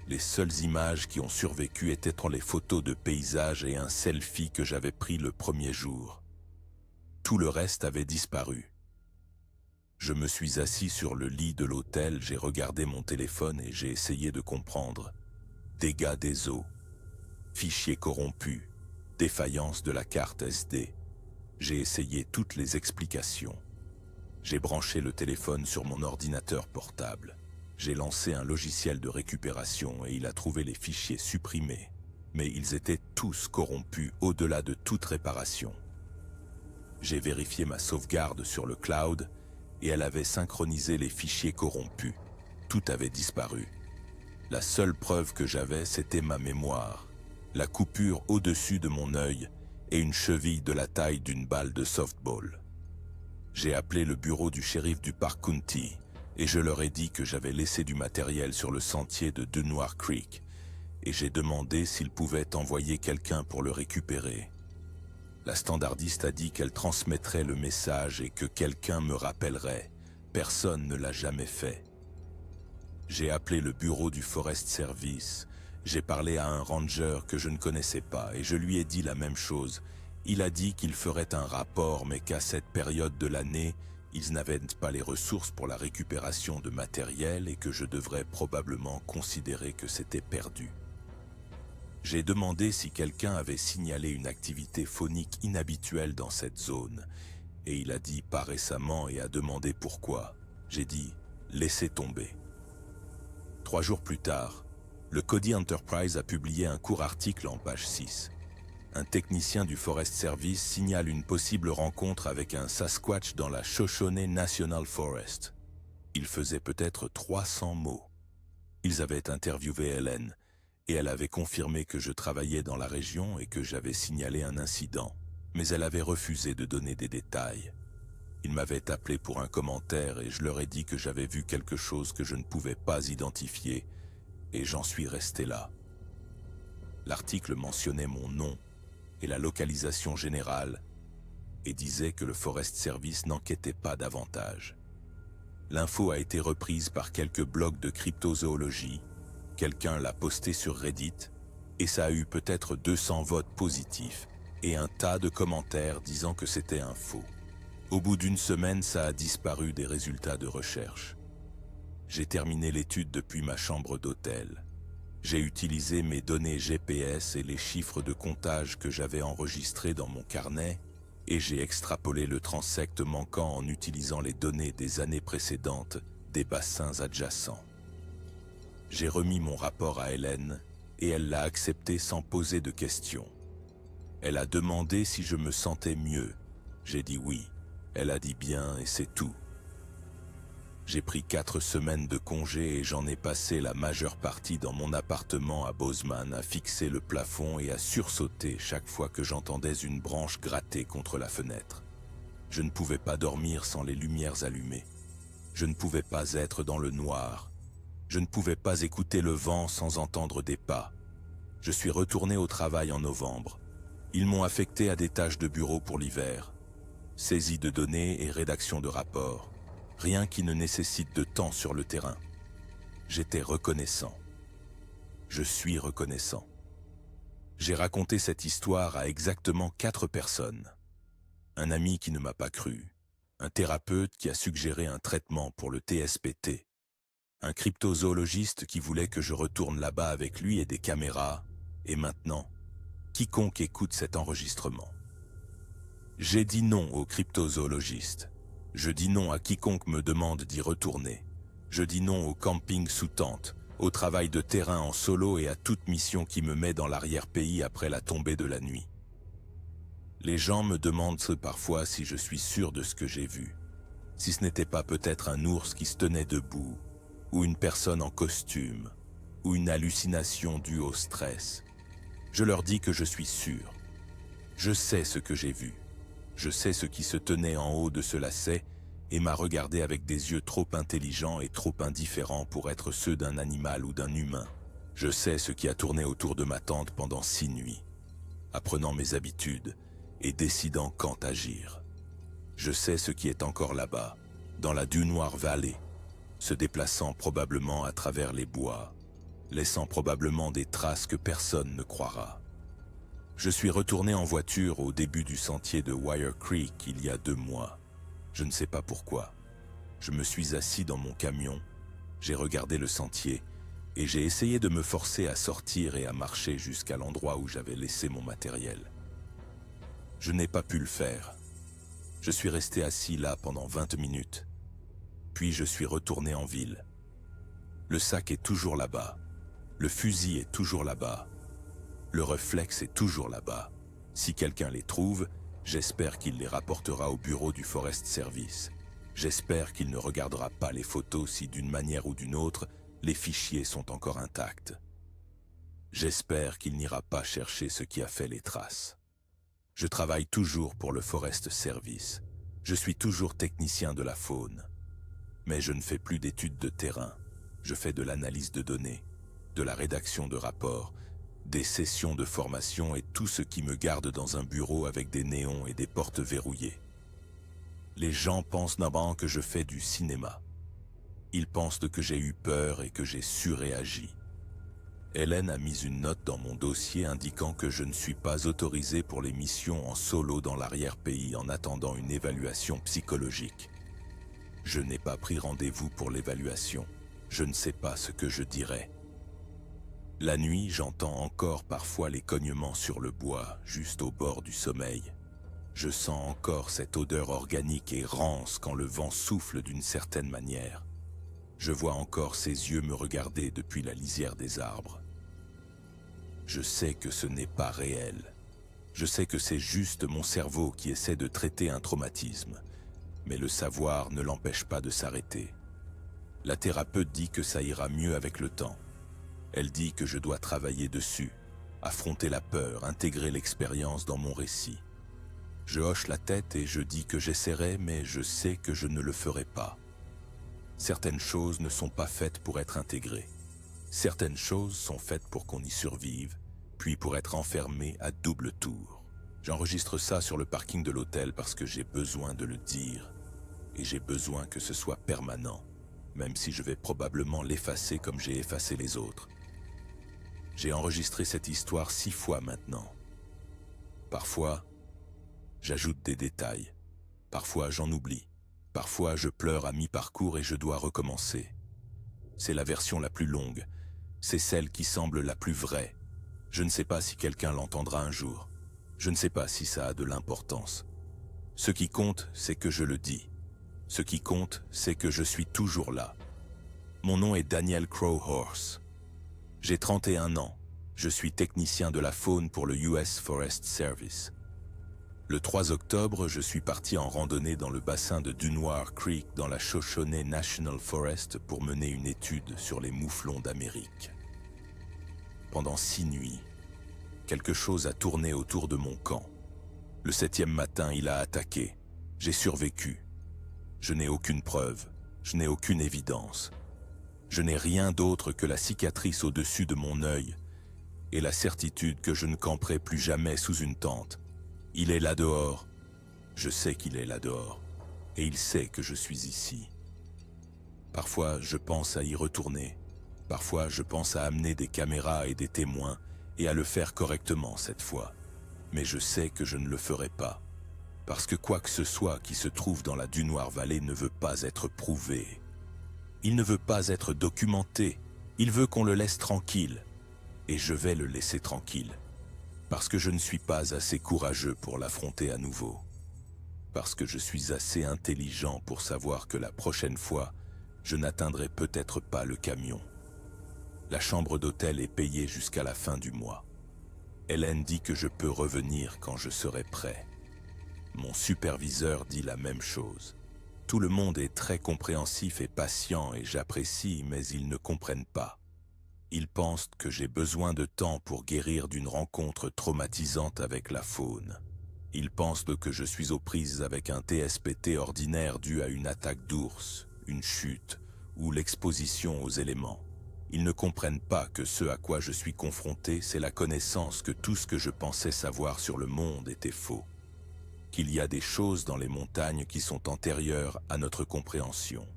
Les seules images qui ont survécu étaient les photos de paysages et un selfie que j'avais pris le premier jour. Tout le reste avait disparu. Je me suis assis sur le lit de l'hôtel, j'ai regardé mon téléphone et j'ai essayé de comprendre. Dégâts des eaux, fichiers corrompus, défaillance de la carte SD. J'ai essayé toutes les explications. J'ai branché le téléphone sur mon ordinateur portable. J'ai lancé un logiciel de récupération et il a trouvé les fichiers supprimés. Mais ils étaient tous corrompus au-delà de toute réparation. J'ai vérifié ma sauvegarde sur le cloud et elle avait synchronisé les fichiers corrompus. Tout avait disparu. La seule preuve que j'avais, c'était ma mémoire, la coupure au-dessus de mon œil et une cheville de la taille d'une balle de softball. J'ai appelé le bureau du shérif du Park County et je leur ai dit que j'avais laissé du matériel sur le sentier de Dunoir Creek et j'ai demandé s'ils pouvaient envoyer quelqu'un pour le récupérer. La standardiste a dit qu'elle transmettrait le message et que quelqu'un me rappellerait. Personne ne l'a jamais fait. J'ai appelé le bureau du Forest Service. J'ai parlé à un ranger que je ne connaissais pas et je lui ai dit la même chose. Il a dit qu'il ferait un rapport mais qu'à cette période de l'année, ils n'avaient pas les ressources pour la récupération de matériel et que je devrais probablement considérer que c'était perdu. J'ai demandé si quelqu'un avait signalé une activité phonique inhabituelle dans cette zone et il a dit pas récemment et a demandé pourquoi. J'ai dit « laissez tomber ». 3 jours plus tard, le Cody Enterprise a publié un court article en page 6. Un technicien du Forest Service signale une possible rencontre avec un Sasquatch dans la Shoshone National Forest. Il faisait peut-être 300 mots. Ils avaient interviewé Hélène et elle avait confirmé que je travaillais dans la région et que j'avais signalé un incident, mais elle avait refusé de donner des détails. Ils m'avaient appelé pour un commentaire et je leur ai dit que j'avais vu quelque chose que je ne pouvais pas identifier et j'en suis resté là. L'article mentionnait mon nom et la localisation générale et disait que le Forest Service n'enquêtait pas davantage. L'info a été reprise par quelques blogs de cryptozoologie, quelqu'un l'a posté sur Reddit et ça a eu peut-être 200 votes positifs et un tas de commentaires disant que c'était un faux. Au bout d'une semaine, ça a disparu des résultats de recherche. J'ai terminé l'étude depuis ma chambre d'hôtel. J'ai utilisé mes données GPS et les chiffres de comptage que j'avais enregistrés dans mon carnet et j'ai extrapolé le transect manquant en utilisant les données des années précédentes des bassins adjacents. J'ai remis mon rapport à Hélène et elle l'a accepté sans poser de questions. Elle a demandé si je me sentais mieux. J'ai dit oui. Elle a dit bien et c'est tout. J'ai pris 4 semaines de congé et j'en ai passé la majeure partie dans mon appartement à Bozeman à fixer le plafond et à sursauter chaque fois que j'entendais une branche gratter contre la fenêtre. Je ne pouvais pas dormir sans les lumières allumées. Je ne pouvais pas être dans le noir. Je ne pouvais pas écouter le vent sans entendre des pas. Je suis retourné au travail en novembre. Ils m'ont affecté à des tâches de bureau pour l'hiver. Saisie de données et rédaction de rapports. Rien qui ne nécessite de temps sur le terrain. J'étais reconnaissant. Je suis reconnaissant. J'ai raconté cette histoire à exactement 4 personnes. Un ami qui ne m'a pas cru, un thérapeute qui a suggéré un traitement pour le TSPT, un cryptozoologiste qui voulait que je retourne là-bas avec lui et des caméras, et maintenant, quiconque écoute cet enregistrement. J'ai dit non au cryptozoologiste. Je dis non à quiconque me demande d'y retourner. Je dis non au camping sous tente, au travail de terrain en solo et à toute mission qui me met dans l'arrière-pays après la tombée de la nuit. Les gens me demandent parfois si je suis sûr de ce que j'ai vu, si ce n'était pas peut-être un ours qui se tenait debout, ou une personne en costume, ou une hallucination due au stress. Je leur dis que je suis sûr. Je sais ce que j'ai vu. Je sais ce qui se tenait en haut de ce lacet et m'a regardé avec des yeux trop intelligents et trop indifférents pour être ceux d'un animal ou d'un humain. Je sais ce qui a tourné autour de ma tente pendant 6 nuits, apprenant mes habitudes et décidant quand agir. Je sais ce qui est encore là-bas, dans la Dunoir Valley, se déplaçant probablement à travers les bois, laissant probablement des traces que personne ne croira. Je suis retourné en voiture au début du sentier de Wire Creek il y a 2 mois. Je ne sais pas pourquoi. Je me suis assis dans mon camion, j'ai regardé le sentier et j'ai essayé de me forcer à sortir et à marcher jusqu'à l'endroit où j'avais laissé mon matériel. Je n'ai pas pu le faire. Je suis resté assis là pendant 20 minutes. Puis je suis retourné en ville. Le sac est toujours là-bas. Le fusil est toujours là-bas. Le réflexe est toujours là-bas. Si quelqu'un les trouve, j'espère qu'il les rapportera au bureau du Forest Service. J'espère qu'il ne regardera pas les photos si d'une manière ou d'une autre, les fichiers sont encore intacts. J'espère qu'il n'ira pas chercher ce qui a fait les traces. Je travaille toujours pour le Forest Service. Je suis toujours technicien de la faune. Mais je ne fais plus d'études de terrain. Je fais de l'analyse de données, de la rédaction de rapports, des sessions de formation et tout ce qui me garde dans un bureau avec des néons et des portes verrouillées. Les gens pensent d'abord que je fais du cinéma. Ils pensent que j'ai eu peur et que j'ai surréagi. Hélène a mis une note dans mon dossier indiquant que je ne suis pas autorisé pour les missions en solo dans l'arrière-pays en attendant une évaluation psychologique. Je n'ai pas pris rendez-vous pour l'évaluation. Je ne sais pas ce que je dirai. La nuit, j'entends encore parfois les cognements sur le bois, juste au bord du sommeil. Je sens encore cette odeur organique et rance quand le vent souffle d'une certaine manière. Je vois encore ses yeux me regarder depuis la lisière des arbres. Je sais que ce n'est pas réel. Je sais que c'est juste mon cerveau qui essaie de traiter un traumatisme. Mais le savoir ne l'empêche pas de s'arrêter. La thérapeute dit que ça ira mieux avec le temps. Elle dit que je dois travailler dessus, affronter la peur, intégrer l'expérience dans mon récit. Je hoche la tête et je dis que j'essaierai, mais je sais que je ne le ferai pas. Certaines choses ne sont pas faites pour être intégrées. Certaines choses sont faites pour qu'on y survive, puis pour être enfermé à double tour. J'enregistre ça sur le parking de l'hôtel parce que j'ai besoin de le dire, et j'ai besoin que ce soit permanent, même si je vais probablement l'effacer comme j'ai effacé les autres. J'ai enregistré cette histoire 6 fois maintenant. Parfois, j'ajoute des détails. Parfois, j'en oublie. Parfois, je pleure à mi-parcours et je dois recommencer. C'est la version la plus longue. C'est celle qui semble la plus vraie. Je ne sais pas si quelqu'un l'entendra un jour. Je ne sais pas si ça a de l'importance. Ce qui compte, c'est que je le dis. Ce qui compte, c'est que je suis toujours là. Mon nom est Daniel Crowhorse. J'ai 31 ans. Je suis technicien de la faune pour le US Forest Service. Le 3 octobre, je suis parti en randonnée dans le bassin de Dunoir Creek dans la Shoshone National Forest pour mener une étude sur les mouflons d'Amérique. Pendant 6 nuits, quelque chose a tourné autour de mon camp. Le 7e matin, il a attaqué. J'ai survécu. Je n'ai aucune preuve, je n'ai aucune évidence. Je n'ai rien d'autre que la cicatrice au-dessus de mon œil et la certitude que je ne camperai plus jamais sous une tente. Il est là dehors. Je sais qu'il est là dehors. Et il sait que je suis ici. Parfois, je pense à y retourner. Parfois, je pense à amener des caméras et des témoins et à le faire correctement cette fois. Mais je sais que je ne le ferai pas. Parce que quoi que ce soit qui se trouve dans la Dunoir Valley ne veut pas être prouvé. Il ne veut pas être documenté. Il veut qu'on le laisse tranquille. Et je vais le laisser tranquille. Parce que je ne suis pas assez courageux pour l'affronter à nouveau. Parce que je suis assez intelligent pour savoir que la prochaine fois, je n'atteindrai peut-être pas le camion. La chambre d'hôtel est payée jusqu'à la fin du mois. Hélène dit que je peux revenir quand je serai prêt. Mon superviseur dit la même chose. Tout le monde est très compréhensif et patient et j'apprécie, mais ils ne comprennent pas. Ils pensent que j'ai besoin de temps pour guérir d'une rencontre traumatisante avec la faune. Ils pensent que je suis aux prises avec un TSPT ordinaire dû à une attaque d'ours, une chute ou l'exposition aux éléments. Ils ne comprennent pas que ce à quoi je suis confronté, c'est la connaissance que tout ce que je pensais savoir sur le monde était faux. Qu'il y a des choses dans les montagnes qui sont antérieures à notre compréhension.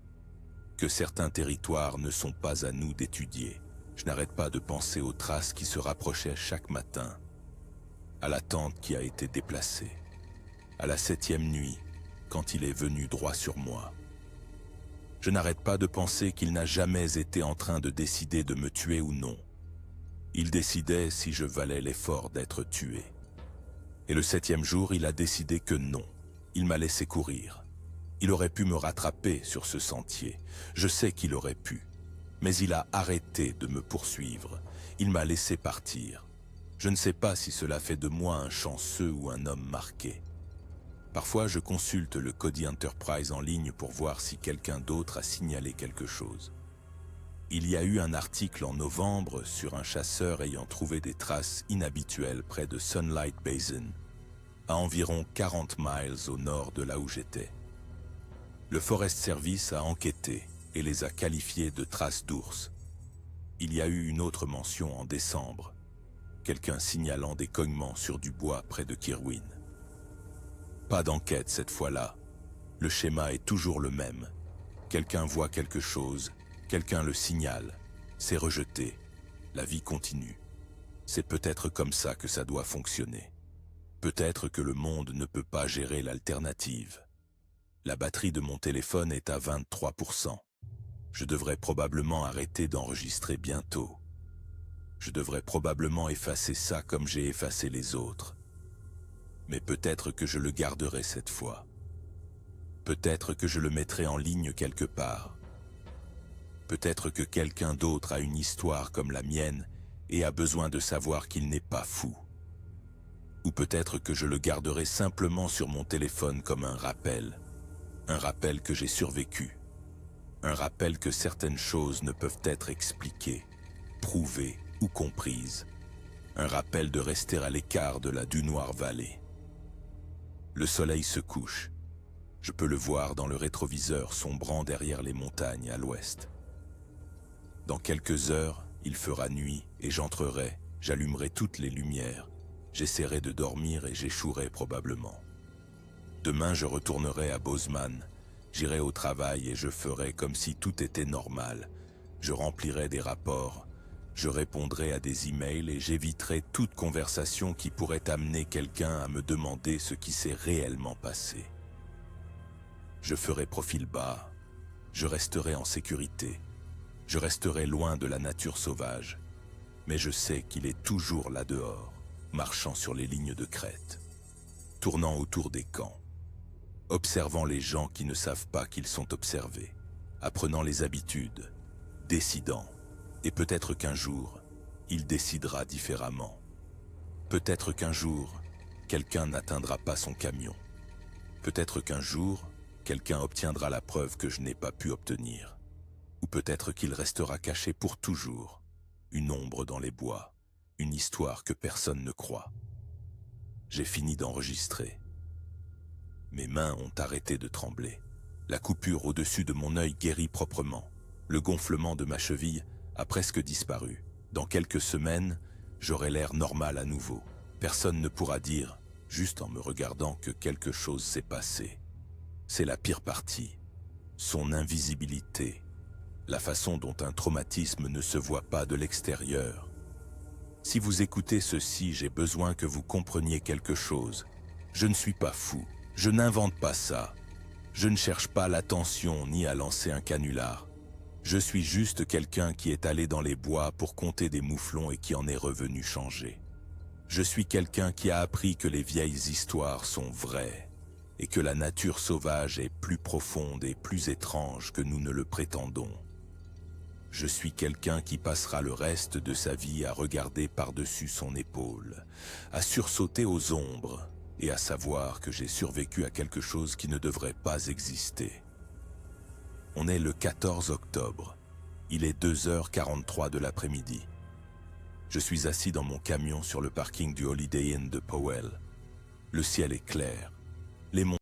Que certains territoires ne sont pas à nous d'étudier. Je n'arrête pas de penser aux traces qui se rapprochaient chaque matin, à la tente qui a été déplacée, à la 7e nuit, quand il est venu droit sur moi. Je n'arrête pas de penser qu'il n'a jamais été en train de décider de me tuer ou non. Il décidait si je valais l'effort d'être tué. Et le 7e jour, il a décidé que non. Il m'a laissé courir. Il aurait pu me rattraper sur ce sentier. Je sais qu'il aurait pu. Mais il a arrêté de me poursuivre. Il m'a laissé partir. Je ne sais pas si cela fait de moi un chanceux ou un homme marqué. Parfois, je consulte le Cody Enterprise en ligne pour voir si quelqu'un d'autre a signalé quelque chose. Il y a eu un article en novembre sur un chasseur ayant trouvé des traces inhabituelles près de Sunlight Basin, à environ 40 miles au nord de là où j'étais. Le Forest Service a enquêté et les a qualifiés de traces d'ours. Il y a eu une autre mention en décembre, quelqu'un signalant des cognements sur du bois près de Kirwin. Pas d'enquête cette fois-là. Le schéma est toujours le même. Quelqu'un voit quelque chose, quelqu'un le signale, c'est rejeté, la vie continue. C'est peut-être comme ça que ça doit fonctionner. Peut-être que le monde ne peut pas gérer l'alternative. La batterie de mon téléphone est à 23%. Je devrais probablement arrêter d'enregistrer bientôt. Je devrais probablement effacer ça comme j'ai effacé les autres. Mais peut-être que je le garderai cette fois. Peut-être que je le mettrai en ligne quelque part. Peut-être que quelqu'un d'autre a une histoire comme la mienne et a besoin de savoir qu'il n'est pas fou. Ou peut-être que je le garderai simplement sur mon téléphone comme un rappel que j'ai survécu. Un rappel que certaines choses ne peuvent être expliquées, prouvées ou comprises. Un rappel de rester à l'écart de la Dunoir Valley. Le soleil se couche. Je peux le voir dans le rétroviseur sombrant derrière les montagnes à l'ouest. Dans quelques heures, il fera nuit et j'entrerai, j'allumerai toutes les lumières. J'essaierai de dormir et j'échouerai probablement. Demain, je retournerai à Bozeman. J'irai au travail et je ferai comme si tout était normal. Je remplirai des rapports, je répondrai à des emails et j'éviterai toute conversation qui pourrait amener quelqu'un à me demander ce qui s'est réellement passé. Je ferai profil bas, je resterai en sécurité, je resterai loin de la nature sauvage, mais je sais qu'il est toujours là dehors, marchant sur les lignes de crête, tournant autour des camps, observant les gens qui ne savent pas qu'ils sont observés, apprenant les habitudes, décidant, et peut-être qu'un jour, il décidera différemment. Peut-être qu'un jour, quelqu'un n'atteindra pas son camion. Peut-être qu'un jour, quelqu'un obtiendra la preuve que je n'ai pas pu obtenir. Ou peut-être qu'il restera caché pour toujours, une ombre dans les bois, une histoire que personne ne croit. J'ai fini d'enregistrer. Mes mains ont arrêté de trembler. La coupure au-dessus de mon œil guérit proprement. Le gonflement de ma cheville a presque disparu. Dans quelques semaines, j'aurai l'air normal à nouveau. Personne ne pourra dire, juste en me regardant, que quelque chose s'est passé. C'est la pire partie. Son invisibilité. La façon dont un traumatisme ne se voit pas de l'extérieur. Si vous écoutez ceci, j'ai besoin que vous compreniez quelque chose. Je ne suis pas fou, je n'invente pas ça. Je ne cherche pas l'attention ni à lancer un canular. Je suis juste quelqu'un qui est allé dans les bois pour compter des mouflons et qui en est revenu changé. Je suis quelqu'un qui a appris que les vieilles histoires sont vraies et que la nature sauvage est plus profonde et plus étrange que nous ne le prétendons. Je suis quelqu'un qui passera le reste de sa vie à regarder par-dessus son épaule, à sursauter aux ombres et à savoir que j'ai survécu à quelque chose qui ne devrait pas exister. On est le 14 octobre. Il est 2h43 de l'après-midi. Je suis assis dans mon camion sur le parking du Holiday Inn de Powell. Le ciel est clair. Les